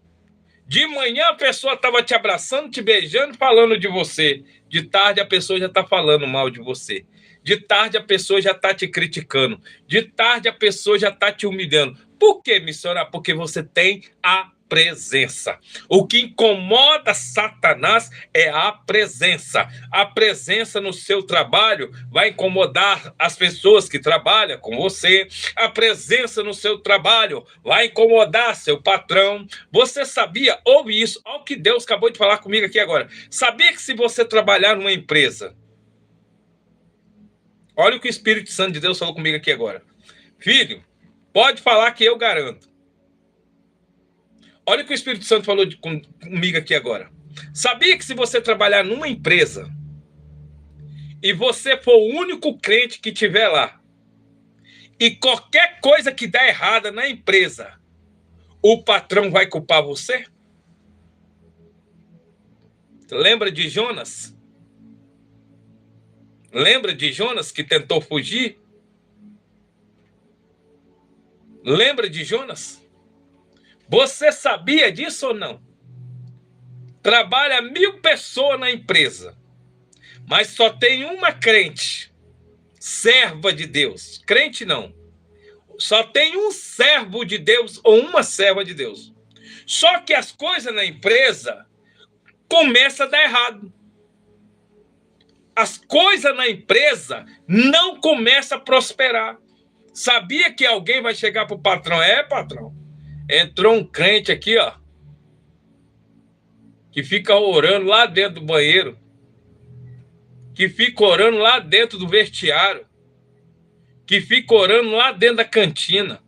De manhã a pessoa estava te abraçando, te beijando, falando de você. De tarde a pessoa já está falando mal de você. De tarde a pessoa já está te criticando. De tarde a pessoa já está te humilhando. Por quê, missionário? Porque você tem a presença. O que incomoda Satanás é a presença. A presença no seu trabalho vai incomodar as pessoas que trabalham com você. A presença no seu trabalho vai incomodar seu patrão. Você sabia? Ouve isso. Olha o que Deus acabou de falar comigo aqui agora. Sabia que se você trabalhar numa empresa... Olha o que o Espírito Santo de Deus falou comigo aqui agora. Filho, pode falar que eu garanto. Olha o que o Espírito Santo falou comigo aqui agora. Sabia que se você trabalhar numa empresa e você for o único crente que tiver lá, e qualquer coisa que der errada na empresa, o patrão vai culpar você? Lembra de Jonas? Lembra de Jonas que tentou fugir? Lembra de Jonas? Você sabia disso ou não? Trabalha 1000 pessoas na empresa, mas só tem uma crente, serva de Deus. Crente não. Só tem um servo de Deus ou uma serva de Deus. Só que as coisas na empresa começam a dar errado. As coisas na empresa não começam a prosperar. Sabia que alguém vai chegar para o patrão? Patrão, entrou um crente aqui, ó, que fica orando lá dentro do banheiro, que fica orando lá dentro do vestiário, que fica orando lá dentro da cantina.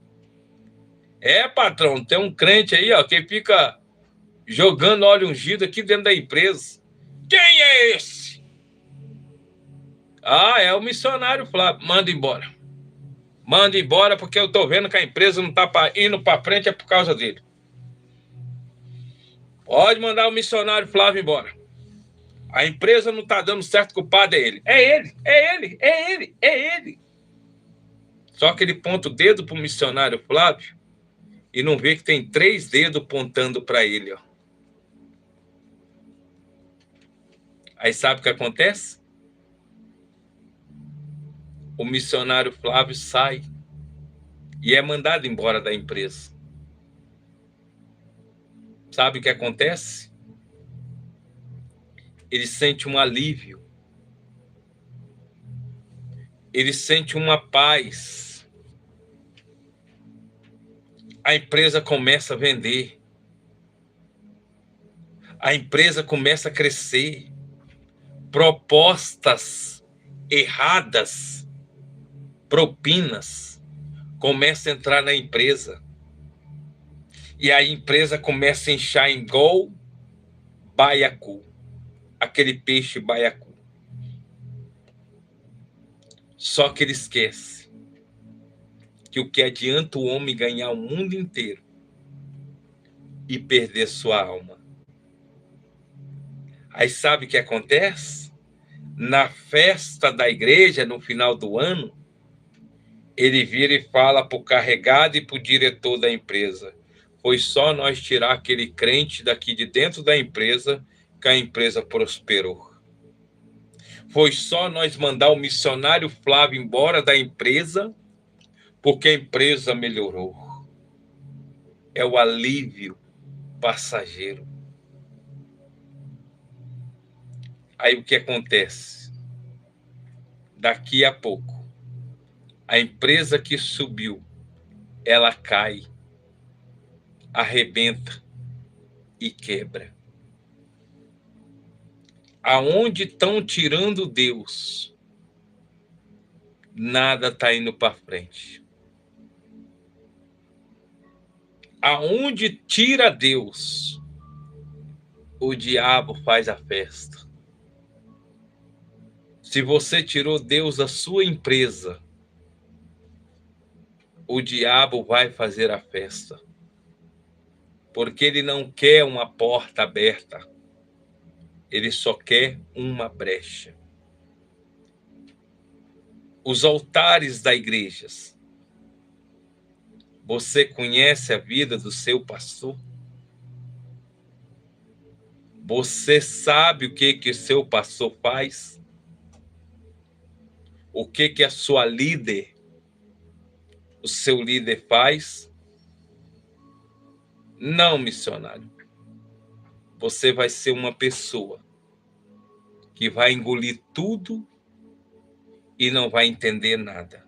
Patrão, tem um crente aí, ó, que fica jogando óleo ungido aqui dentro da empresa. Quem é esse? É o missionário Flávio. Manda embora. Manda embora, porque eu tô vendo que a empresa não tá indo para frente, é por causa dele. Pode mandar o missionário Flávio embora. A empresa não tá dando certo, o culpado é ele. É ele, é ele, é ele, é ele. Só que ele ponta o dedo pro missionário Flávio e não vê que tem 3 dedos apontando para ele, ó. Aí sabe o que acontece? O missionário Flávio sai e é mandado embora da empresa. Sabe o que acontece? Ele sente um alívio. Ele sente uma paz. A empresa começa a vender. A empresa começa a crescer. Propostas erradas, propinas, começam a entrar na empresa. E a empresa começa a inchar igual baiacu. Aquele peixe baiacu. Só que ele esquece que o que adianta o homem ganhar o mundo inteiro e perder sua alma. Aí sabe o que acontece? Na festa da igreja, no final do ano, ele vira e fala para o carregado e para o diretor da empresa: foi só nós tirar aquele crente daqui de dentro da empresa que a empresa prosperou. Foi só nós mandar o missionário Flávio embora da empresa porque a empresa melhorou. É o alívio passageiro. Aí o que acontece? Daqui a pouco, a empresa que subiu, ela cai, arrebenta e quebra. Aonde estão tirando Deus, nada está indo para frente. Aonde tira Deus, o diabo faz a festa. Se você tirou Deus da sua empresa, o diabo vai fazer a festa. Porque ele não quer uma porta aberta. Ele só quer uma brecha. Os altares da igreja. Você conhece a vida do seu pastor? Você sabe o que o seu pastor faz? O que a sua líder, o seu líder faz? Não, missionário. Você vai ser uma pessoa que vai engolir tudo e não vai entender nada.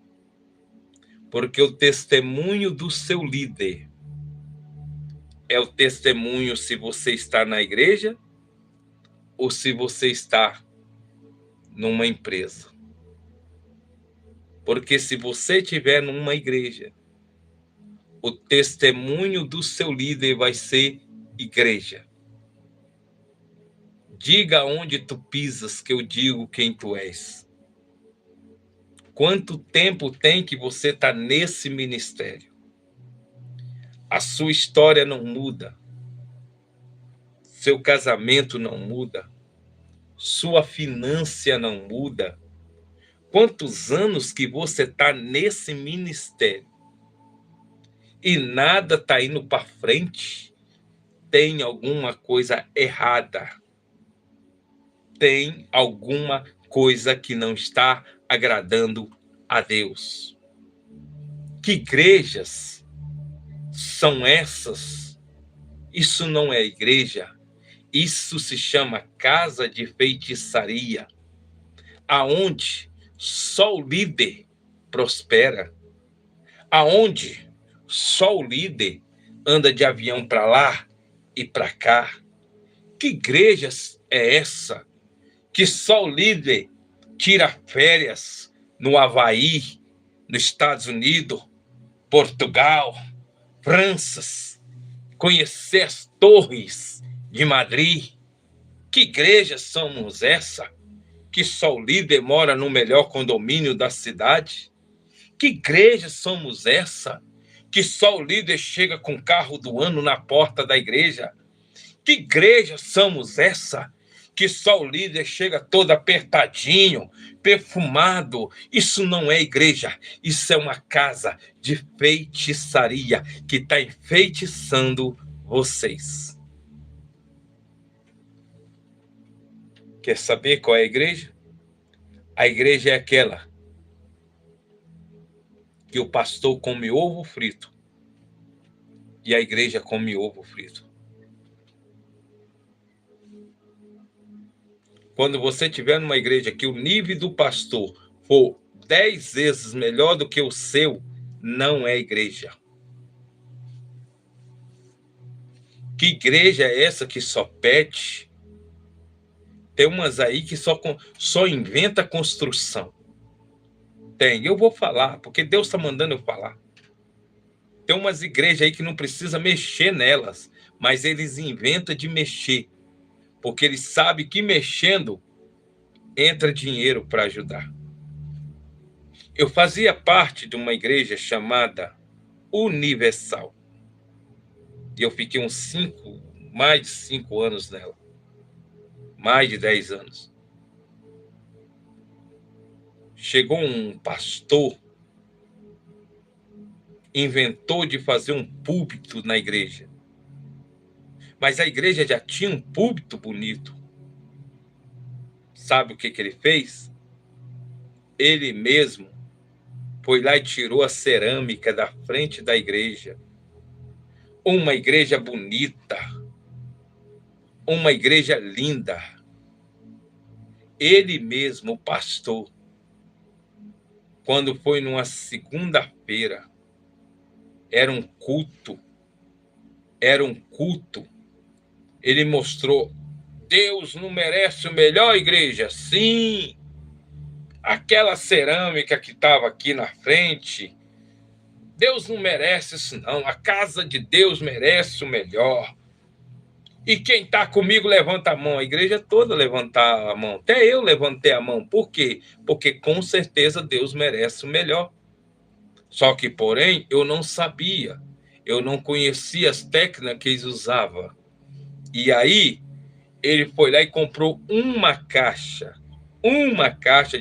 Porque o testemunho do seu líder é o testemunho se você está na igreja ou se você está numa empresa. Porque se você estiver numa igreja, o testemunho do seu líder vai ser igreja. Diga onde tu pisas, que eu digo quem tu és. Quanto tempo tem que você está nesse ministério? A sua história não muda. Seu casamento não muda. Sua finança não muda. Quantos anos que você está nesse ministério e nada está indo para frente? Tem alguma coisa errada. Tem alguma coisa que não está agradando a Deus. Que igrejas são essas? Isso não é igreja. Isso se chama casa de feitiçaria, aonde só o líder prospera, aonde só o líder anda de avião para lá e para cá. Que igreja é essa que só o líder tira férias no Havaí, nos Estados Unidos, Portugal, França, conhecer as torres de Madrid? Que igreja somos essa? Que só o líder mora no melhor condomínio da cidade? Que igreja somos essa? Que só o líder chega com o carro do ano na porta da igreja? Que igreja somos essa? Que só o líder chega todo apertadinho, perfumado? Isso não é igreja, isso é uma casa de feitiçaria que está enfeitiçando vocês. Quer saber qual é a igreja? A igreja é aquela que o pastor come ovo frito e a igreja come ovo frito. Quando você estiver numa igreja que o nível do pastor for 10 vezes melhor do que o seu, não é igreja. Que igreja é essa que só pede? Tem umas aí que só inventa construção. Tem, eu vou falar, porque Deus está mandando eu falar. Tem umas igrejas aí que não precisa mexer nelas, mas eles inventam de mexer, porque eles sabem que mexendo entra dinheiro para ajudar. Eu fazia parte de uma igreja chamada Universal. E eu fiquei mais de 5 anos nela. Mais de 10 anos. Chegou um pastor, inventou de fazer um púlpito na igreja. Mas a igreja já tinha um púlpito bonito. Sabe o que ele fez? Ele mesmo foi lá e tirou a cerâmica da frente da igreja. Uma igreja bonita. Uma igreja linda. Ele mesmo, o pastor, quando foi numa segunda-feira, era um culto. Ele mostrou: Deus não merece o melhor, igreja? Sim. Aquela cerâmica que estava aqui na frente, Deus não merece isso não. A casa de Deus merece o melhor. E quem está comigo, levanta a mão. A igreja toda levantar a mão. Até eu levantei a mão. Por quê? Porque com certeza Deus merece o melhor. Só que, porém, eu não sabia. Eu não conhecia as técnicas que eles usavam. E aí, ele foi lá e comprou uma caixa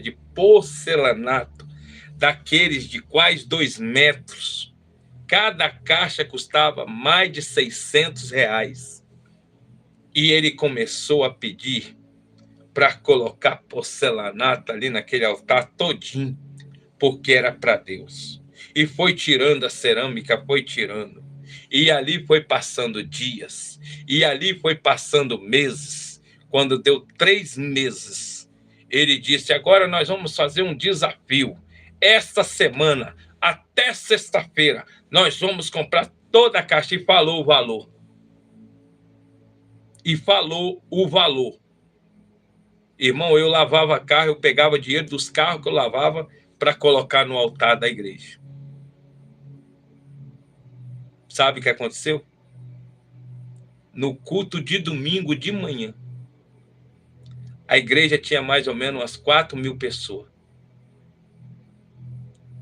de porcelanato, daqueles de quase 2 metros. Cada caixa custava mais de R$ 600. E ele começou a pedir para colocar porcelanato ali naquele altar todinho, porque era para Deus. E foi tirando a cerâmica, foi tirando. E ali foi passando dias. E ali foi passando meses. Quando deu 3 meses, ele disse: agora nós vamos fazer um desafio. Esta semana, até sexta-feira, nós vamos comprar toda a caixa. E falou o valor. Irmão, eu lavava carro, eu pegava dinheiro dos carros que eu lavava para colocar no altar da igreja. Sabe o que aconteceu? No culto de domingo de manhã, a igreja tinha mais ou menos umas 4.000 pessoas.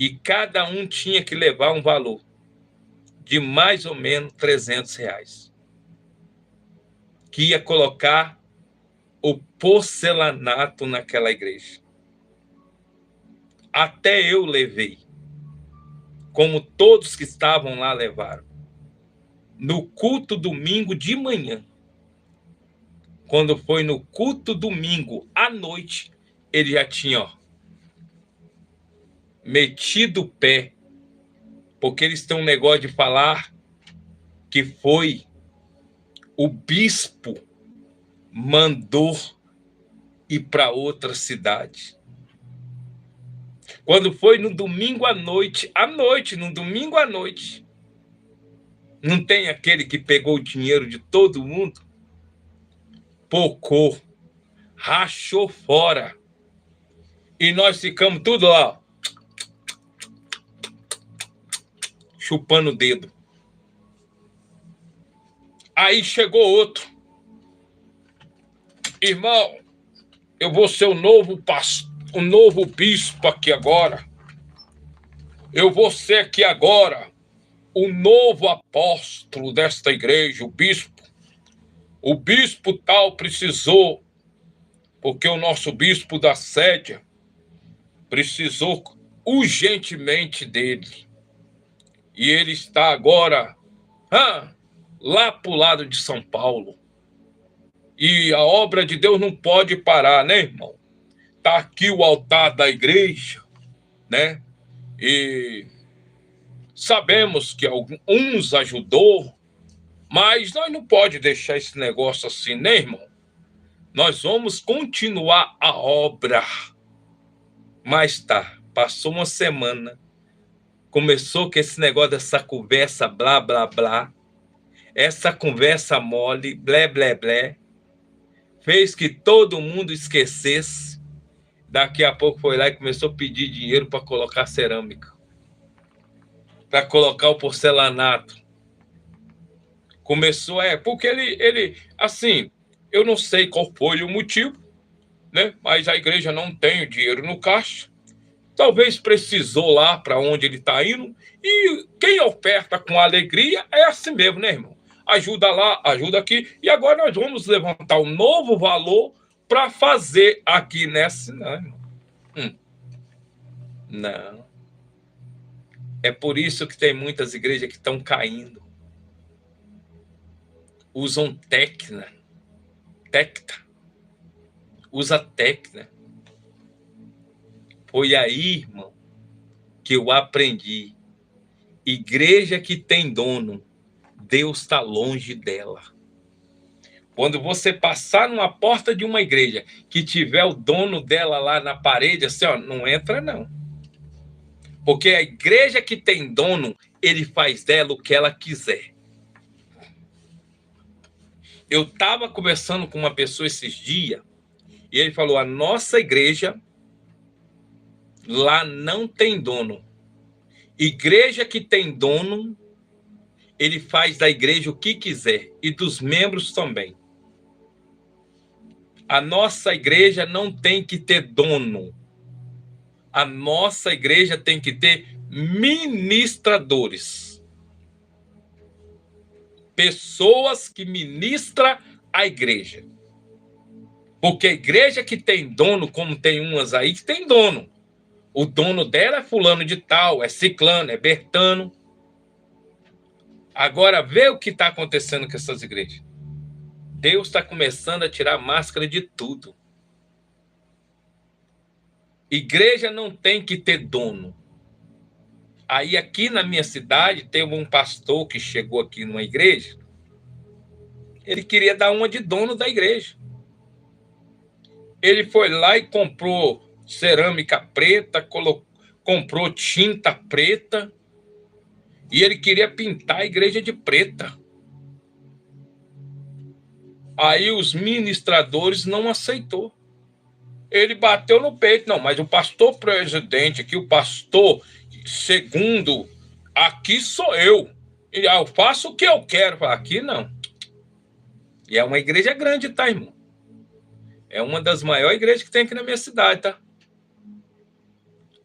E cada um tinha que levar um valor de mais ou menos R$ 300, que ia colocar o porcelanato naquela igreja. Até eu levei, como todos que estavam lá levaram. No culto domingo de manhã, quando foi no culto domingo à noite, ele já tinha metido o pé, porque eles têm um negócio de falar que foi o bispo mandou ir para outra cidade. Quando foi no domingo à noite, no domingo à noite, não tem aquele que pegou o dinheiro de todo mundo? Pocou, rachou fora. E nós ficamos tudo lá, chupando o dedo. Aí chegou outro. Irmão, eu vou ser o novo pastor, o novo bispo aqui agora. Eu vou ser aqui agora o novo apóstolo desta igreja, o bispo. O bispo tal precisou, porque o nosso bispo da Sédia precisou urgentemente dele. E ele está agora lá para o lado de São Paulo. E a obra de Deus não pode parar, né, irmão? Está aqui o altar da igreja, né? E sabemos que uns ajudou, mas nós não pode deixar esse negócio assim, né, irmão? Nós vamos continuar a obra. Mas tá, passou uma semana, começou com esse negócio dessa conversa blá, blá, blá, essa conversa mole, blé, blé, blé, fez que todo mundo esquecesse. Daqui a pouco foi lá e começou a pedir dinheiro para colocar cerâmica, para colocar o porcelanato. Começou, porque ele, assim, eu não sei qual foi o motivo, né? Mas a igreja não tem o dinheiro no caixa. Talvez precisou lá para onde ele está indo. E quem oferta com alegria é assim mesmo, né, irmão? Ajuda lá, ajuda aqui. E agora nós vamos levantar um novo valor para fazer aqui nessa. Não, irmão. Não. É por isso que tem muitas igrejas que estão caindo. Usam técnica. Usa técnica. Foi aí, irmão, que eu aprendi. Igreja que tem dono, Deus está longe dela. Quando você passar numa porta de uma igreja que tiver o dono dela lá na parede, assim, não entra não. Porque a igreja que tem dono, ele faz dela o que ela quiser. Eu estava conversando com uma pessoa esses dias, e ele falou, a nossa igreja lá não tem dono. Igreja que tem dono, ele faz da igreja o que quiser e dos membros também. A nossa igreja não tem que ter dono. A nossa igreja tem que ter ministradores. Pessoas que ministram a igreja. Porque a igreja que tem dono, como tem umas aí que tem dono. O dono dela é fulano de tal, é ciclano, é bertano. Agora vê o que está acontecendo com essas igrejas. Deus está começando a tirar a máscara de tudo. Igreja não tem que ter dono. Aí aqui na minha cidade teve um pastor que chegou aqui numa igreja. Ele queria dar uma de dono da igreja. Ele foi lá e comprou cerâmica preta, comprou tinta preta e ele queria pintar a igreja de preta. Aí os ministradores não aceitou. Ele bateu no peito. Não, mas o pastor presidente aqui, o pastor segundo, aqui sou eu. Eu faço o que eu quero. Aqui não. E é uma igreja grande, tá, irmão? É uma das maiores igrejas que tem aqui na minha cidade, tá?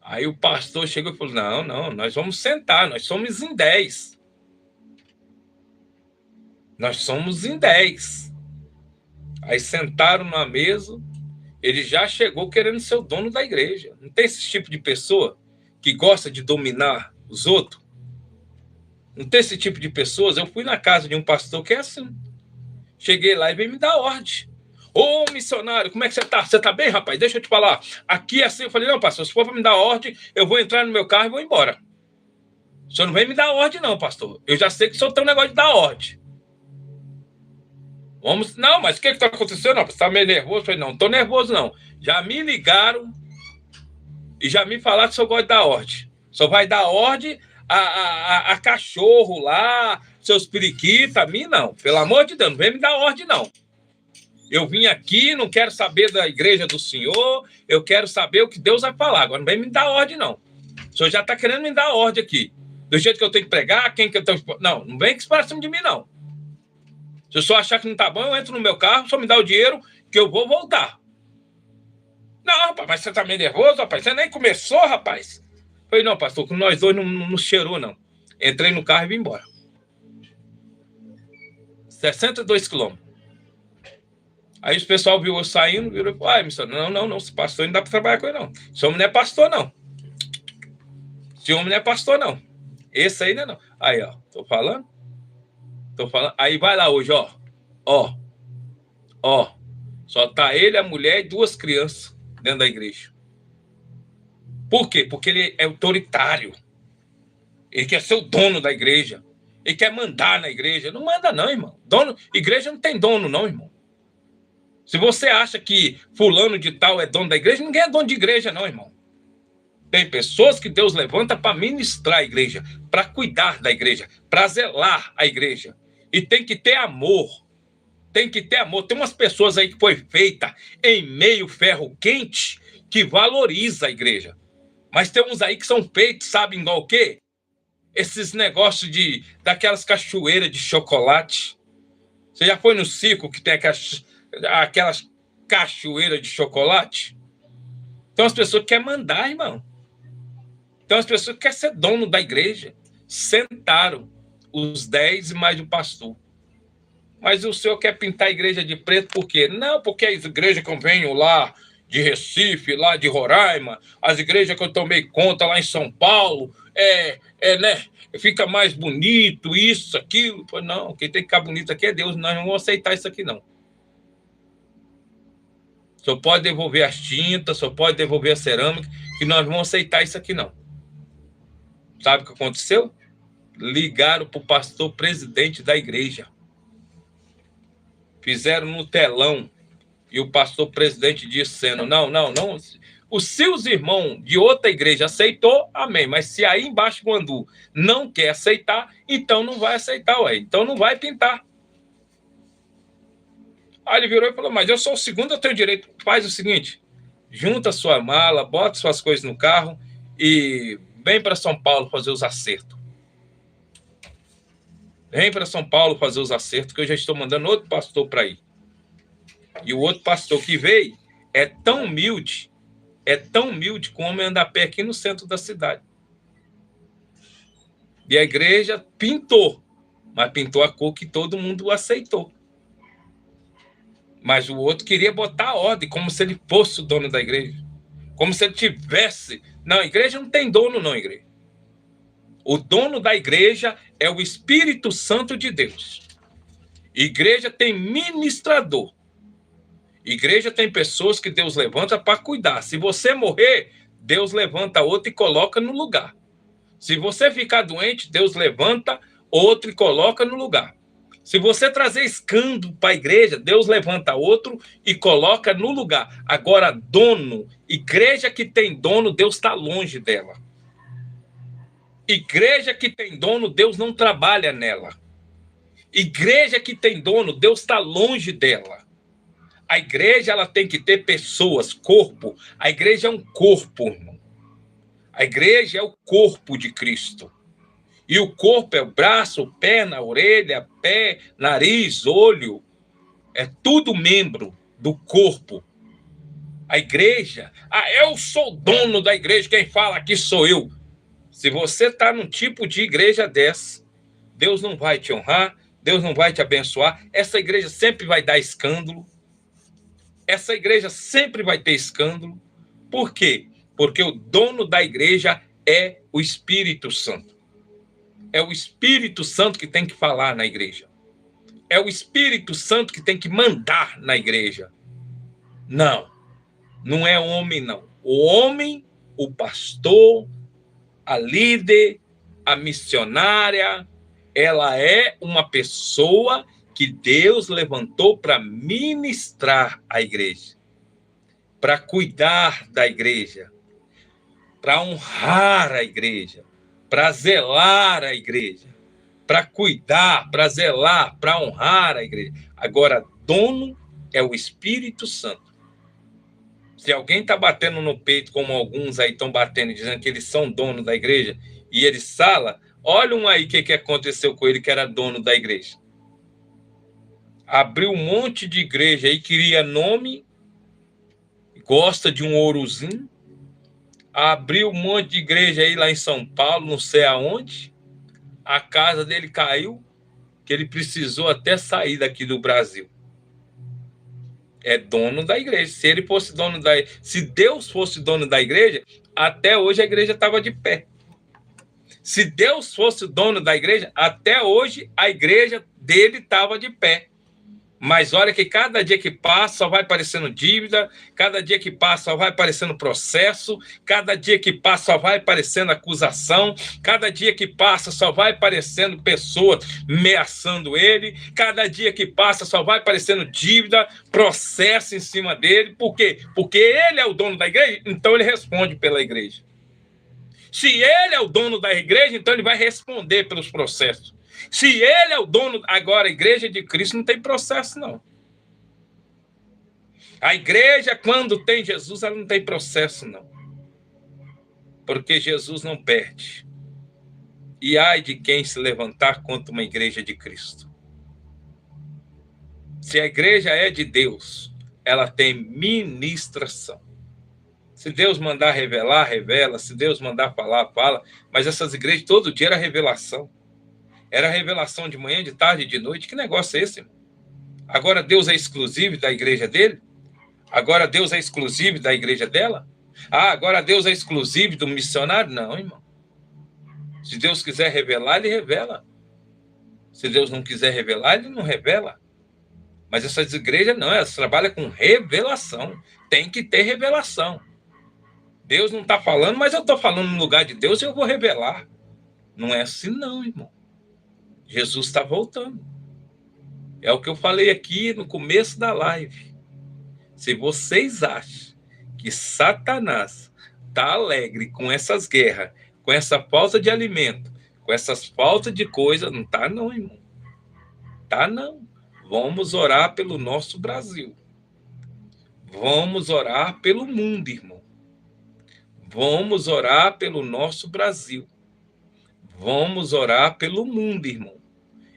Aí o pastor chegou e falou, não, nós vamos sentar, nós somos em 10. Nós somos em 10. Aí sentaram na mesa, ele já chegou querendo ser o dono da igreja. Não tem esse tipo de pessoa que gosta de dominar os outros? Não tem esse tipo de pessoas? Eu fui na casa de um pastor que é assim. Cheguei lá e veio me dar ordem. Ô, missionário, como é que você tá? Você tá bem, rapaz? Deixa eu te falar. Aqui é assim. Eu falei, não, pastor, se for para me dar ordem, eu vou entrar no meu carro e vou embora. O senhor não vem me dar ordem, não, pastor. Eu já sei que o senhor tem um negócio de dar ordem. Vamos... Não, mas o que está acontecendo? Não, você está meio nervoso? Eu falei, não estou nervoso, não. Já me ligaram e já me falaram que o senhor gosta de dar ordem. O senhor vai dar ordem a cachorro lá, seus periquitos, a mim não. Pelo amor de Deus, não vem me dar ordem, não. Eu vim aqui, não quero saber da igreja do senhor, eu quero saber o que Deus vai falar. Agora não vem me dar ordem, não. O senhor já está querendo me dar ordem aqui. Do jeito que eu tenho que pregar, quem que eu tenho... Não vem que se para cima de mim, não. Se eu só achar que não tá bom, eu entro no meu carro, só me dá o dinheiro que eu vou voltar. Não, rapaz, mas você tá meio nervoso, rapaz? Você nem começou, rapaz? Eu falei, não, pastor, com nós dois não cheirou, não. Entrei no carro e vim embora. 62 quilômetros. Aí o pessoal viu eu saindo, virou e falou, missionário, não, esse pastor não dá pra trabalhar com ele, não. Esse homem não é pastor, não. Esse homem não é pastor, não. Esse aí não é, não. Aí, ó, tô falando. Aí vai lá hoje, ó. Só tá ele, a mulher e 2 crianças dentro da igreja. Por quê? Porque ele é autoritário. Ele quer ser o dono da igreja. Ele quer mandar na igreja. Não manda não, irmão. Igreja não tem dono não, irmão. Se você acha que fulano de tal é dono da igreja, ninguém é dono de igreja não, irmão. Tem pessoas que Deus levanta para ministrar a igreja, para cuidar da igreja, para zelar a igreja. E tem que ter amor. Tem que ter amor. Tem umas pessoas aí que foi feita em meio ferro quente que valoriza a igreja. Mas tem uns aí que são feitos, sabe igual o quê? Esses negócios daquelas cachoeiras de chocolate. Você já foi no circo que tem aquelas cachoeiras de chocolate? Então as pessoas querem mandar, irmão. Então as pessoas querem ser dono da igreja. Sentaram os 10 e mais o pastor. Mas o senhor quer pintar a igreja de preto por quê? Não, porque a igreja que eu venho lá de Recife, lá de Roraima, as igrejas que eu tomei conta lá em São Paulo, né? Fica mais bonito, isso, aquilo. Não, quem tem que ficar bonito aqui é Deus. Nós não vamos aceitar isso aqui, não. O senhor pode devolver as tintas, o senhor pode devolver a cerâmica, que nós não vamos aceitar isso aqui, não. Sabe o que aconteceu? Ligaram para o pastor presidente da igreja. Fizeram no telão. E o pastor presidente dizendo, não. Os seus irmãos de outra igreja aceitou, amém. Mas se aí embaixo do Andu não quer aceitar, então não vai aceitar, ué. Então não vai pintar. Aí ele virou e falou, mas eu sou o segundo, eu tenho direito. Faz o seguinte, junta sua mala, bota suas coisas no carro e vem para São Paulo fazer os acertos. Vem para São Paulo fazer os acertos, que eu já estou mandando outro pastor para ir. E o outro pastor que veio é tão humilde que o homem anda a pé aqui no centro da cidade. E a igreja pintou, mas pintou a cor que todo mundo aceitou. Mas o outro queria botar a ordem, como se ele fosse o dono da igreja. Como se ele tivesse... Não, a igreja não tem dono, não, igreja. O dono da igreja é o Espírito Santo de Deus. Igreja tem ministrador. Igreja tem pessoas que Deus levanta para cuidar. Se você morrer, Deus levanta outro e coloca no lugar. Se você ficar doente, Deus levanta outro e coloca no lugar. Se você trazer escândalo para a igreja, Deus levanta outro e coloca no lugar. Agora, dono, igreja que tem dono, Deus está longe dela. Igreja que tem dono, Deus não trabalha nela. Igreja que tem dono, Deus está longe dela. A igreja ela tem que ter pessoas, corpo. A igreja é um corpo, irmão. A igreja é o corpo de Cristo. E o corpo é o braço, perna, orelha, pé, nariz, olho. É tudo membro do corpo. A igreja, eu sou dono da igreja, quem fala aqui sou eu. Se você está num tipo de igreja dessa, Deus não vai te honrar, Deus não vai te abençoar. Essa igreja sempre vai dar escândalo. Essa igreja sempre vai ter escândalo. Por quê? Porque o dono da igreja é o Espírito Santo. É o Espírito Santo que tem que falar na igreja. É o Espírito Santo que tem que mandar na igreja. Não, não é homem, não. O homem, o pastor, a líder, a missionária, ela é uma pessoa que Deus levantou para ministrar a igreja, para cuidar da igreja, para honrar a igreja, para zelar a igreja, para cuidar, para zelar, para honrar a igreja. Agora, dono é o Espírito Santo. Se alguém está batendo no peito, como alguns aí estão batendo, dizendo que eles são dono da igreja, e eles falam, olha um aí o que aconteceu com ele, que era dono da igreja. Abriu um monte de igreja aí, queria nome, gosta de um ourozinho, abriu um monte de igreja aí lá em São Paulo, não sei aonde, a casa dele caiu, que ele precisou até sair daqui do Brasil. É dono da igreja. Se ele fosse dono da... Se Deus fosse dono da igreja, até hoje a igreja estava de pé. Se Deus fosse o dono da igreja, até hoje a igreja dele estava de pé. Mas olha que cada dia que passa só vai aparecendo dívida, cada dia que passa só vai aparecendo processo, cada dia que passa só vai aparecendo acusação, cada dia que passa só vai aparecendo pessoas ameaçando ele, cada dia que passa só vai aparecendo dívida, processo em cima dele. Por quê? Porque ele é o dono da igreja, então ele responde pela igreja. Se ele é o dono da igreja, então ele vai responder pelos processos. Se ele é o dono, agora a igreja de Cristo não tem processo, não. A igreja, quando tem Jesus, ela não tem processo, não. Porque Jesus não perde. E ai de quem se levantar contra uma igreja de Cristo. Se a igreja é de Deus, ela tem ministração. Se Deus mandar revelar, revela. Se Deus mandar falar, fala. Mas essas igrejas, todo dia era revelação. Era revelação de manhã, de tarde, de noite. Que negócio é esse, irmão? Agora Deus é exclusivo da igreja dele? Agora Deus é exclusivo da igreja dela? Agora Deus é exclusivo do missionário? Não, irmão. Se Deus quiser revelar, ele revela. Se Deus não quiser revelar, ele não revela. Mas essas igrejas não, elas trabalham com revelação. Tem que ter revelação. Deus não está falando, mas eu estou falando no lugar de Deus e eu vou revelar. Não é assim não, irmão. Jesus está voltando. É o que eu falei aqui no começo da live. Se vocês acham que Satanás está alegre com essas guerras, com essa falta de alimento, com essas faltas de coisa, não está não, irmão. Tá não. Vamos orar pelo nosso Brasil. Vamos orar pelo mundo, irmão. Vamos orar pelo nosso Brasil. Vamos orar pelo mundo, irmão.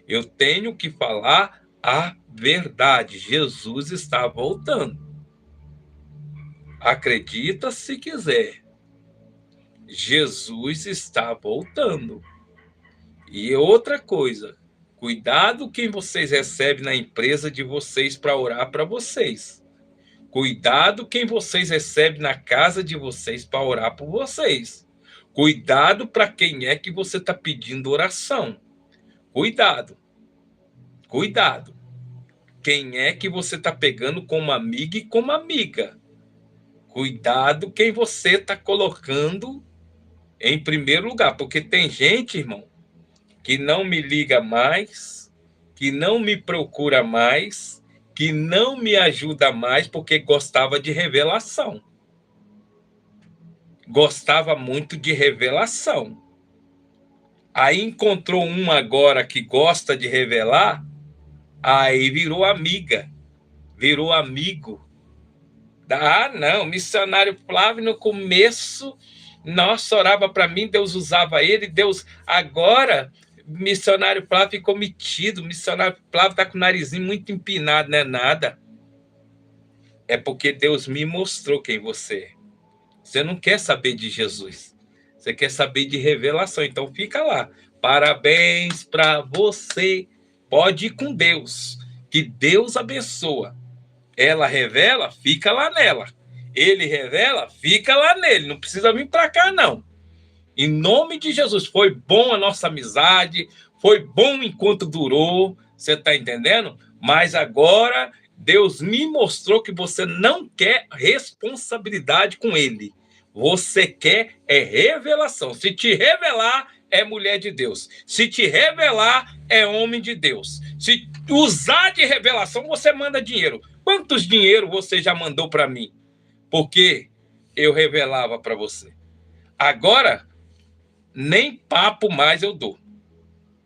Eu tenho que falar a verdade. Jesus está voltando. Acredita se quiser. Jesus está voltando. E outra coisa, cuidado quem vocês recebem na empresa de vocês para orar para vocês. Cuidado quem vocês recebem na casa de vocês para orar por vocês. Cuidado para quem é que você está pedindo oração. Cuidado. Cuidado. Quem é que você está pegando como amiga e como amiga. Cuidado quem você está colocando em primeiro lugar. Porque tem gente, irmão, que não me liga mais, que não me procura mais, que não me ajuda mais porque gostava de revelação. Gostava muito de revelação. Aí encontrou um agora que gosta de revelar, aí virou amiga, virou amigo. Ah, não, missionário Flávio no começo, nossa, orava para mim, Deus usava ele, Deus agora... Missionário Flávio ficou metido, missionário Flávio está com o narizinho muito empinado, não é nada. É porque Deus me mostrou quem você é. Você não quer saber de Jesus, você quer saber de revelação, então fica lá. Parabéns para você, pode ir com Deus, que Deus abençoa. Ela revela, fica lá nela. Ele revela, fica lá nele, não precisa vir para cá não. Em nome de Jesus, foi bom a nossa amizade, foi bom enquanto durou, você está entendendo? Mas agora Deus me mostrou que você não quer responsabilidade com ele. Você quer é revelação. Se te revelar, é mulher de Deus. Se te revelar, é homem de Deus. Se usar de revelação, você manda dinheiro. Quantos dinheiro você já mandou para mim? Porque eu revelava para você. Agora... nem papo mais eu dou.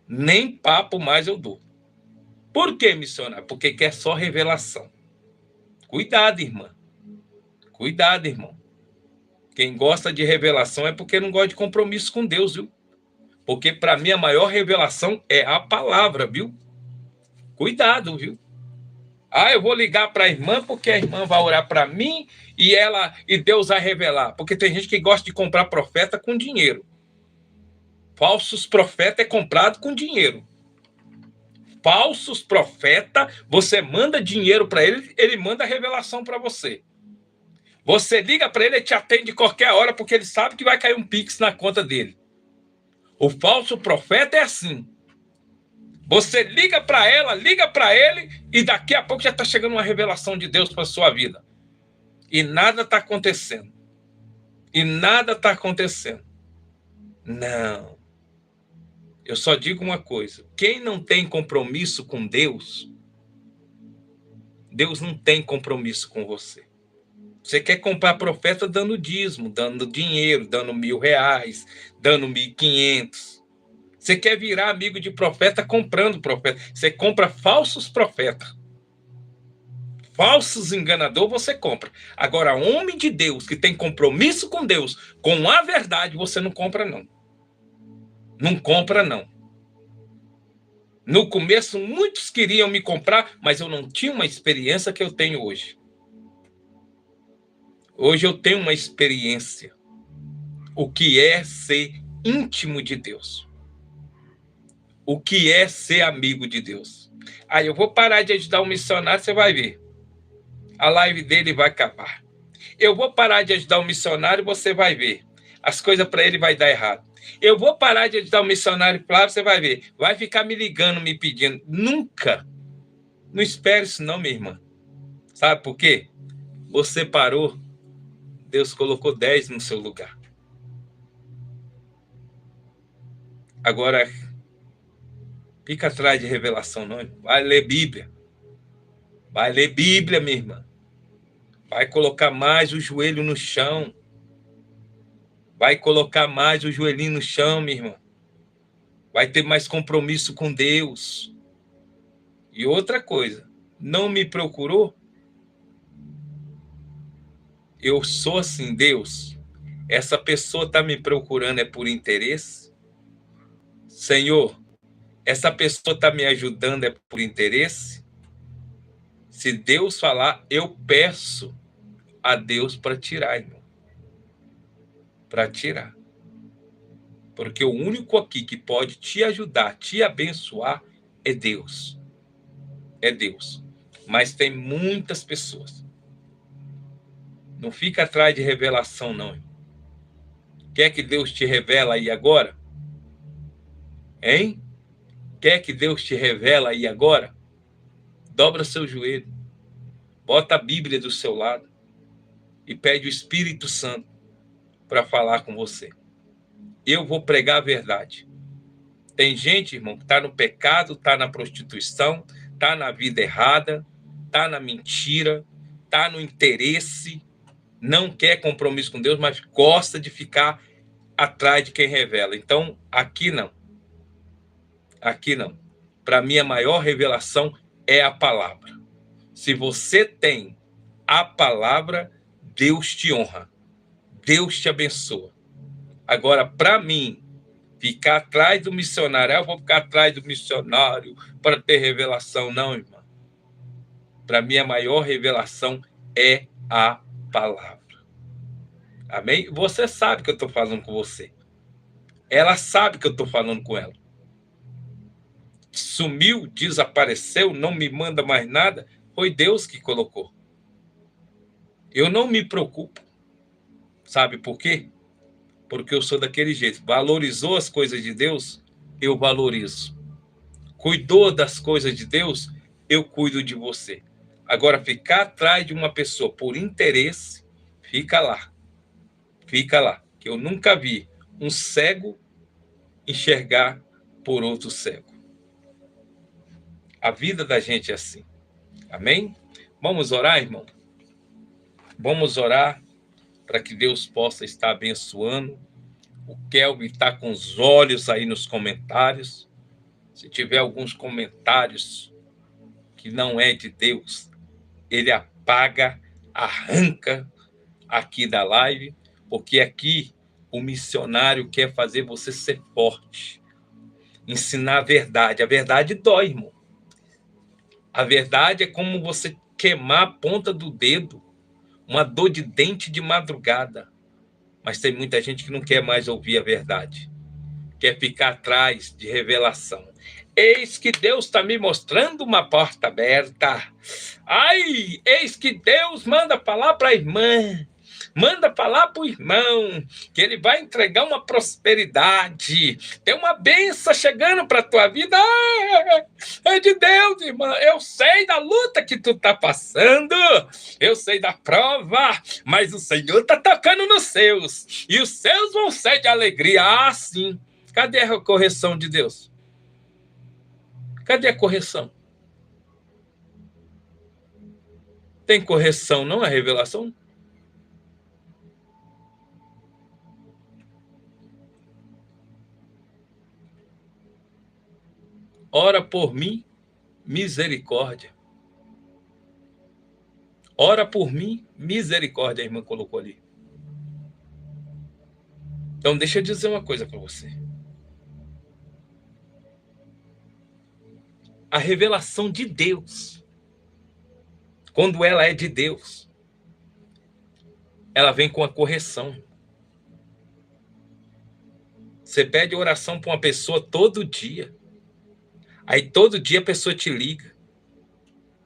Nem papo mais eu dou. Por que, missionário? Porque quer só revelação. Cuidado, irmã. Cuidado, irmão. Quem gosta de revelação é porque não gosta de compromisso com Deus, viu? Porque para mim a maior revelação é a palavra, viu? Cuidado, viu? Ah, eu vou ligar para a irmã porque a irmã vai orar para mim e Deus vai revelar. Porque tem gente que gosta de comprar profeta com dinheiro. Falsos profetas é comprado com dinheiro. Falsos profetas, você manda dinheiro para ele, ele manda revelação para você. Você liga para ele, ele te atende qualquer hora, porque ele sabe que vai cair um pix na conta dele. O falso profeta é assim. Você liga para ela, liga para ele, e daqui a pouco já está chegando uma revelação de Deus para a sua vida. E nada está acontecendo. E nada está acontecendo. Não. Eu só digo uma coisa, quem não tem compromisso com Deus, Deus não tem compromisso com você. Você quer comprar profeta dando dízimo, dando dinheiro, dando R$1.000, dando 1.500. Você quer virar amigo de profeta comprando profeta. Você compra falsos profetas. Falsos enganadores você compra. Agora, homem de Deus que tem compromisso com Deus, com a verdade, você não compra não. Não compra, não. No começo, muitos queriam me comprar, mas eu não tinha uma experiência que eu tenho hoje. Hoje eu tenho uma experiência. O que é ser íntimo de Deus? O que é ser amigo de Deus? Aí eu vou parar de ajudar o missionário, você vai ver. A live dele vai acabar. Eu vou parar de ajudar o missionário, você vai ver. As coisas para ele vai dar errado. Eu vou parar de ajudar o missionário, claro, você vai ver. Vai ficar me ligando, me pedindo. Nunca. Não espere isso não, minha irmã. Sabe por quê? Você parou, Deus colocou 10 no seu lugar. Agora, fica atrás de revelação, não. Vai ler Bíblia. Vai ler Bíblia, minha irmã. Vai colocar mais o joelho no chão. Vai colocar mais o joelhinho no chão, minha irmã. Vai ter mais compromisso com Deus. E outra coisa, não me procurou? Eu sou assim, Deus. Essa pessoa está me procurando é por interesse? Senhor, Essa pessoa está me ajudando é por interesse? Se Deus falar, eu peço a Deus para tirar, irmão. Para tirar. Porque o único aqui que pode te ajudar, te abençoar, é Deus. É Deus. Mas tem muitas pessoas. Não fica atrás de revelação, não, irmão. Quer que Deus te revela aí agora? Hein? Quer que Deus te revela aí agora? Dobra seu joelho. Bota a Bíblia do seu lado. E pede o Espírito Santo para falar com você. Eu vou pregar a verdade. Tem gente, irmão, que está no pecado, está na prostituição, está na vida errada, está na mentira, está no interesse, não quer compromisso com Deus, mas gosta de ficar atrás de quem revela. Então, aqui não. Aqui não. Para mim, a maior revelação é a palavra. Se você tem a palavra, Deus te honra. Deus te abençoa. Agora, para mim, ficar atrás do missionário, eu vou ficar atrás do missionário para ter revelação. Não, irmão. Para mim, a maior revelação é a palavra. Amém? Você sabe que eu estou falando com você. Ela sabe que eu estou falando com ela. Sumiu, desapareceu, não me manda mais nada. Foi Deus que colocou. Eu não me preocupo. Sabe por quê? Porque eu sou daquele jeito. Valorizou as coisas de Deus, eu valorizo. Cuidou das coisas de Deus, eu cuido de você. Agora, ficar atrás de uma pessoa por interesse, fica lá. Fica lá. Que eu nunca vi um cego enxergar por outro cego. A vida da gente é assim. Amém? Vamos orar, irmão? Vamos orar para que Deus possa estar abençoando. O Kelvin está com os olhos aí nos comentários. Se tiver alguns comentários que não é de Deus, ele apaga, arranca aqui da live, porque aqui o missionário quer fazer você ser forte, ensinar a verdade. A verdade dói, irmão. A verdade é como você queimar a ponta do dedo, uma dor de dente de madrugada. Mas tem muita gente que não quer mais ouvir a verdade. Quer ficar atrás de revelação. Eis que Deus está me mostrando uma porta aberta. Ai, eis que Deus manda falar para a irmã. Manda falar para o irmão que ele vai entregar uma prosperidade. Tem uma bênção chegando para a tua vida. Ah, é de Deus, irmã. Eu sei da luta que tu está passando. Eu sei da prova. Mas o Senhor está tocando nos seus. E os seus vão ser de alegria. Ah, sim. Cadê a correção de Deus? Cadê a correção? Tem correção, não é revelação? Ora por mim, misericórdia. Ora por mim, misericórdia, a irmã colocou ali. Então, deixa eu dizer uma coisa para você. A revelação de Deus, quando ela é de Deus, ela vem com a correção. Você pede oração para uma pessoa todo dia. Aí todo dia a pessoa te liga,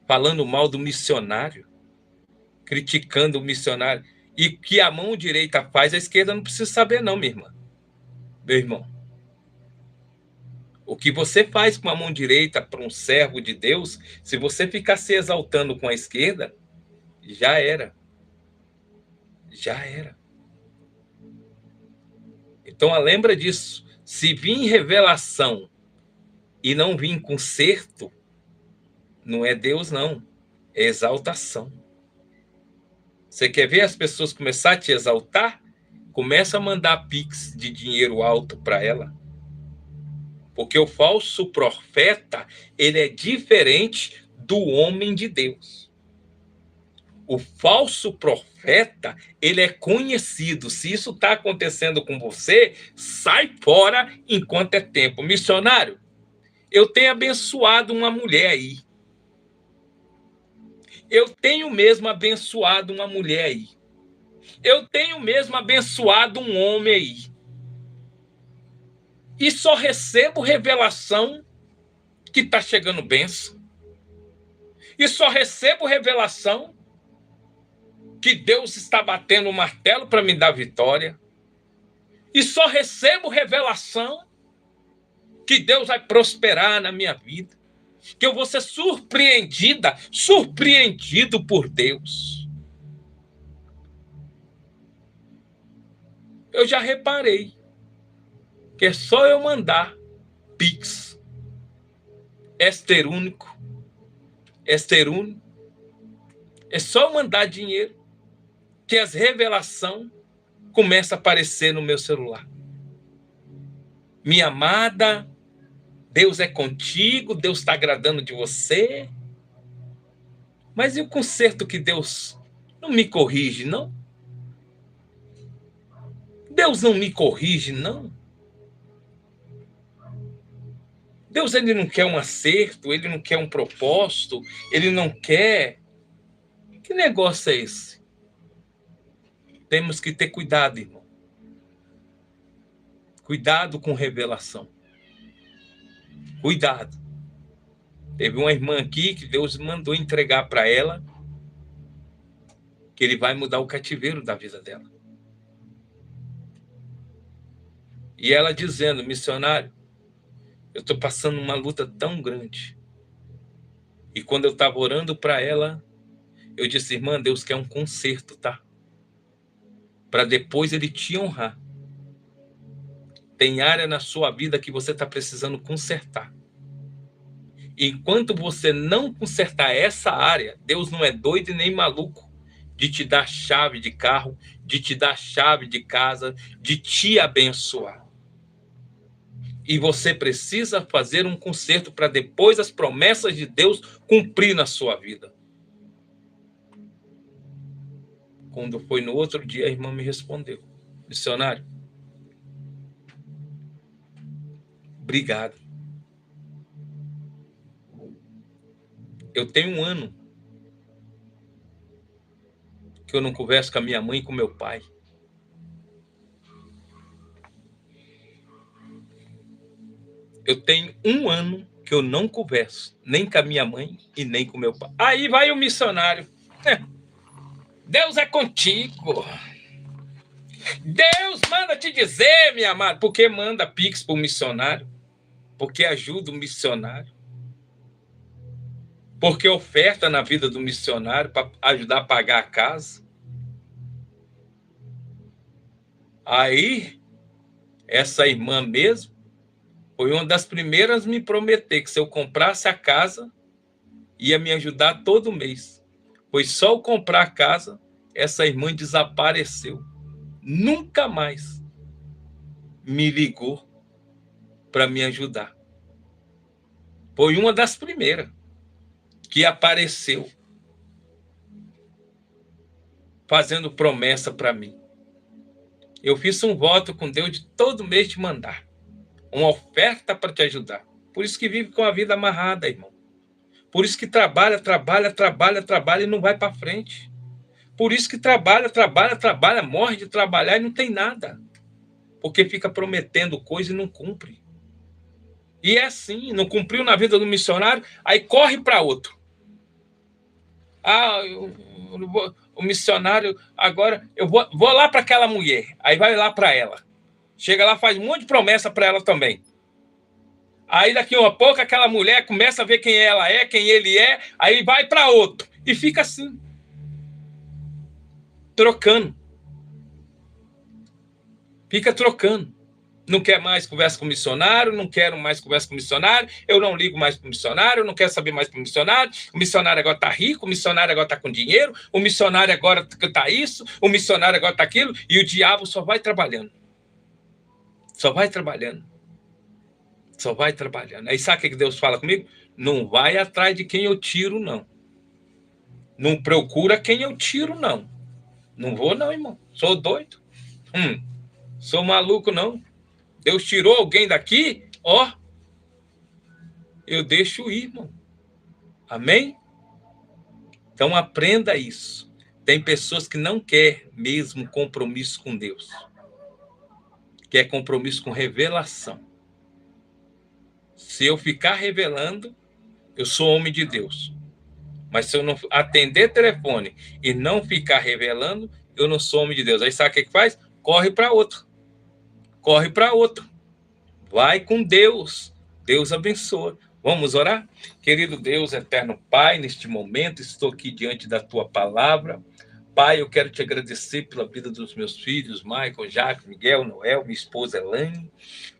falando mal do missionário, criticando o missionário. E o que a mão direita faz, a esquerda não precisa saber não, minha irmã. Meu irmão. O que você faz com a mão direita para um servo de Deus, se você ficar se exaltando com a esquerda, já era. Já era. Então, lembra disso. Se vir revelação e não vir conserto, não é Deus, não. É exaltação. Você quer ver as pessoas começar a te exaltar? Começa a mandar pix de dinheiro alto para ela. Porque o falso profeta, ele é diferente do homem de Deus. O falso profeta, ele é conhecido. Se isso está acontecendo com você, sai fora enquanto é tempo. Missionário, Eu tenho abençoado uma mulher aí. Eu tenho mesmo abençoado uma mulher aí. Eu tenho mesmo abençoado um homem aí. E só recebo revelação que está chegando bênção. E só recebo revelação que Deus está batendo o martelo para me dar vitória. E só recebo revelação que Deus vai prosperar na minha vida. Que eu vou ser surpreendido por Deus. Eu já reparei que é só eu mandar Pix, Ester único, é só eu mandar dinheiro que as revelações começam a aparecer no meu celular. Minha amada, Deus é contigo, Deus está agradando de você. Mas e o conserto que Deus não me corrige, não? Deus não me corrige, não? Deus, ele não quer um acerto, ele não quer um propósito, ele não quer... Que negócio é esse? Temos que ter cuidado, irmão. Cuidado com revelação. Cuidado. Teve uma irmã aqui que Deus mandou entregar para ela que ele vai mudar o cativeiro da vida dela. E ela dizendo, missionário, eu estou passando uma luta tão grande. E quando eu estava orando para ela, eu disse, irmã, Deus quer um conserto, tá? Para depois ele te honrar. Tem área na sua vida que você está precisando consertar. E enquanto você não consertar essa área, Deus não é doido e nem maluco de te dar chave de carro, de te dar chave de casa, de te abençoar. E você precisa fazer um conserto para depois as promessas de Deus cumprir na sua vida. Quando foi no outro dia, a irmã me respondeu, missionário, obrigado. Eu tenho 1 ano que eu não converso com a minha mãe e com meu pai. Eu tenho 1 ano que eu não converso, nem com a minha mãe e nem com meu pai. Aí vai o missionário. Deus é contigo. Deus manda te dizer, minha amada, porque manda Pix para o missionário, porque ajuda o missionário, porque oferta na vida do missionário para ajudar a pagar a casa. Aí, essa irmã mesmo, foi uma das primeiras a me prometer que se eu comprasse a casa, ia me ajudar todo mês. Foi só eu comprar a casa, essa irmã desapareceu. Nunca mais me ligou para me ajudar. Foi uma das primeiras que apareceu fazendo promessa para mim. Eu fiz um voto com Deus de todo mês te mandar uma oferta para te ajudar. Por isso que vive com a vida amarrada, irmão. Por isso que trabalha e não vai para frente. Por isso que trabalha, morre de trabalhar e não tem nada. Porque fica prometendo coisa e não cumpre. E é assim, não cumpriu na vida do missionário, aí corre para outro. O missionário, agora eu vou lá para aquela mulher. Aí vai lá para ela. Chega lá, faz um monte de promessa para ela também. Aí daqui a pouco aquela mulher começa a ver quem ela é, quem ele é, aí vai para outro. E fica assim. Trocando. Fica trocando. Não quer mais conversa com o missionário, não quero mais conversa com o missionário, eu não ligo mais para o missionário, eu não quero saber mais para o missionário agora está rico, o missionário agora está com dinheiro, o missionário agora está isso, o missionário agora está aquilo, e o diabo só vai trabalhando. Só vai trabalhando. Só vai trabalhando. Aí sabe o que Deus fala comigo? Não vai atrás de quem eu tiro, não. Não procura quem eu tiro, não. Não vou, não, irmão. Sou doido. Sou maluco, não. Deus tirou alguém daqui, ó. eu deixo ir, irmão. Amém? Então aprenda isso. Tem pessoas que não querem mesmo compromisso com Deus. Quer compromisso com revelação. Se eu ficar revelando, eu sou homem de Deus. Mas se eu não atender telefone e não ficar revelando, eu não sou homem de Deus. Aí sabe o que faz? Corre para outro. Corre para outro. Vai com Deus. Deus abençoa. Vamos orar? Querido Deus, eterno Pai, neste momento estou aqui diante da Tua palavra. Pai, eu quero te agradecer pela vida dos meus filhos, Michael, Jacques, Miguel, Noel, minha esposa Elaine.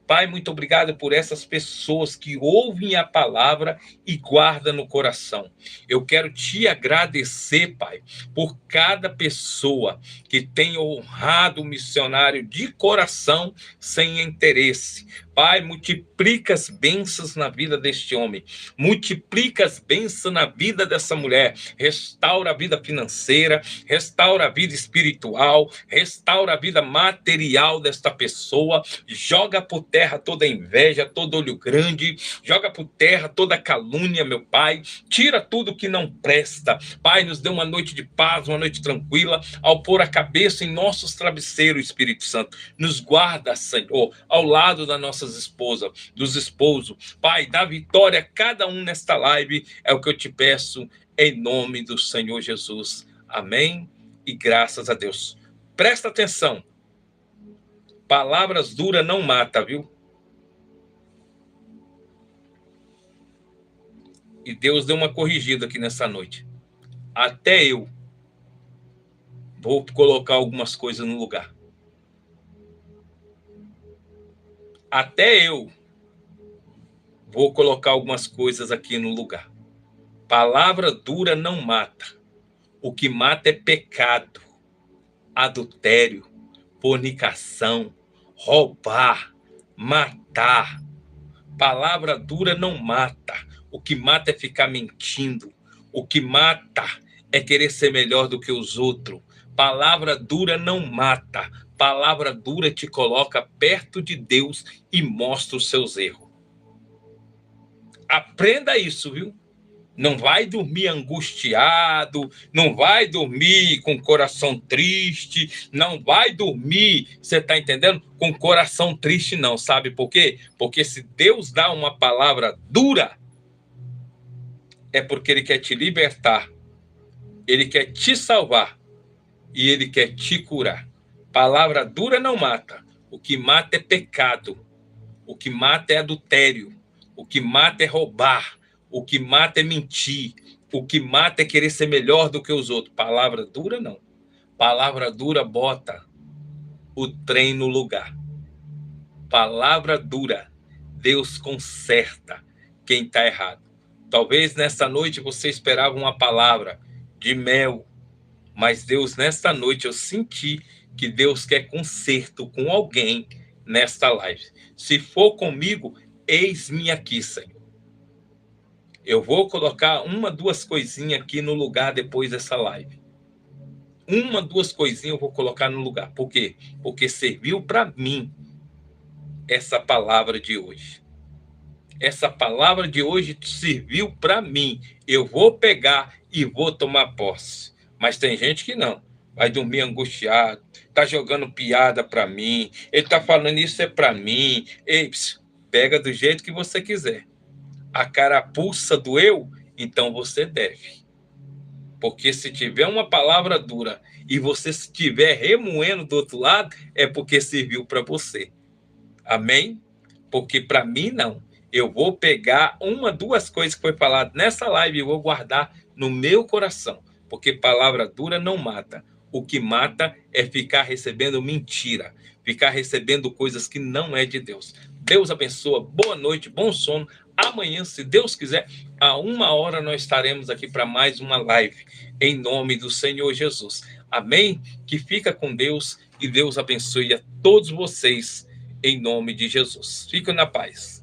Pai, muito obrigado por essas pessoas que ouvem a palavra e guardam no coração. Eu quero te agradecer, Pai, por cada pessoa que tem honrado o missionário de coração sem interesse. Pai, multiplica as bênçãos na vida deste homem. Multiplica as bênçãos na vida dessa mulher. Restaura a vida financeira, restaura a vida espiritual, restaura a vida material desta pessoa. Joga por terra toda inveja, todo olho grande. Joga por terra toda calúnia, meu Pai. Tira tudo que não presta. Pai, nos dê uma noite de paz, uma noite tranquila. Ao pôr a cabeça em nossos travesseiros, Espírito Santo. Nos guarda, Senhor, ao lado das nossas esposas, dos esposos. Pai, dá vitória a cada um nesta live. É o que eu te peço, em nome do Senhor Jesus. Amém e graças a Deus. Presta atenção. Palavras duras não matam, viu? E Deus deu uma corrigida aqui nessa noite. Até eu vou colocar algumas coisas no lugar. Até eu vou colocar algumas coisas aqui no lugar. Palavra dura não mata. O que mata é pecado, adultério, fornicação, roubar, matar. Palavra dura não mata. O que mata é ficar mentindo. O que mata é querer ser melhor do que os outros. Palavra dura não mata. Palavra dura te coloca perto de Deus e mostra os seus erros. Aprenda isso, viu? Não vai dormir angustiado, não vai dormir com o coração triste, não vai dormir, você está entendendo? Com o coração triste não, sabe por quê? Porque se Deus dá uma palavra dura, é porque Ele quer te libertar, Ele quer te salvar e Ele quer te curar. Palavra dura não mata, o que mata é pecado, o que mata é adultério, o que mata é roubar, o que mata é mentir, o que mata é querer ser melhor do que os outros. Palavra dura não. Palavra dura bota o trem no lugar. Palavra dura, Deus conserta quem está errado. Talvez nessa noite você esperava uma palavra de mel, mas Deus, nesta noite, eu senti que Deus quer conserto com alguém nesta live. Se for comigo, eis-me aqui, Senhor. Eu vou colocar uma, duas coisinhas aqui no lugar depois dessa live. Uma, duas coisinhas eu vou colocar no lugar. Por quê? Porque serviu para mim essa palavra de hoje. Essa palavra de hoje serviu para mim. Eu vou pegar e vou tomar posse. Mas tem gente que não. Vai dormir angustiado, tá jogando piada para mim, ele tá falando isso é para mim. Ei, pega do jeito que você quiser. A carapuça doeu, então você deve. Porque se tiver uma palavra dura e você estiver remoendo do outro lado, é porque serviu para você. Amém? Porque para mim não. Eu vou pegar uma, duas coisas que foi falado nessa live e vou guardar no meu coração. Porque palavra dura não mata. O que mata é ficar recebendo mentira, ficar recebendo coisas que não é de Deus. Deus abençoa, boa noite, bom sono. Amanhã, se Deus quiser, a 1h nós estaremos aqui para mais uma live, em nome do Senhor Jesus. Amém? Que fica com Deus e Deus abençoe a todos vocês, em nome de Jesus. Fiquem na paz.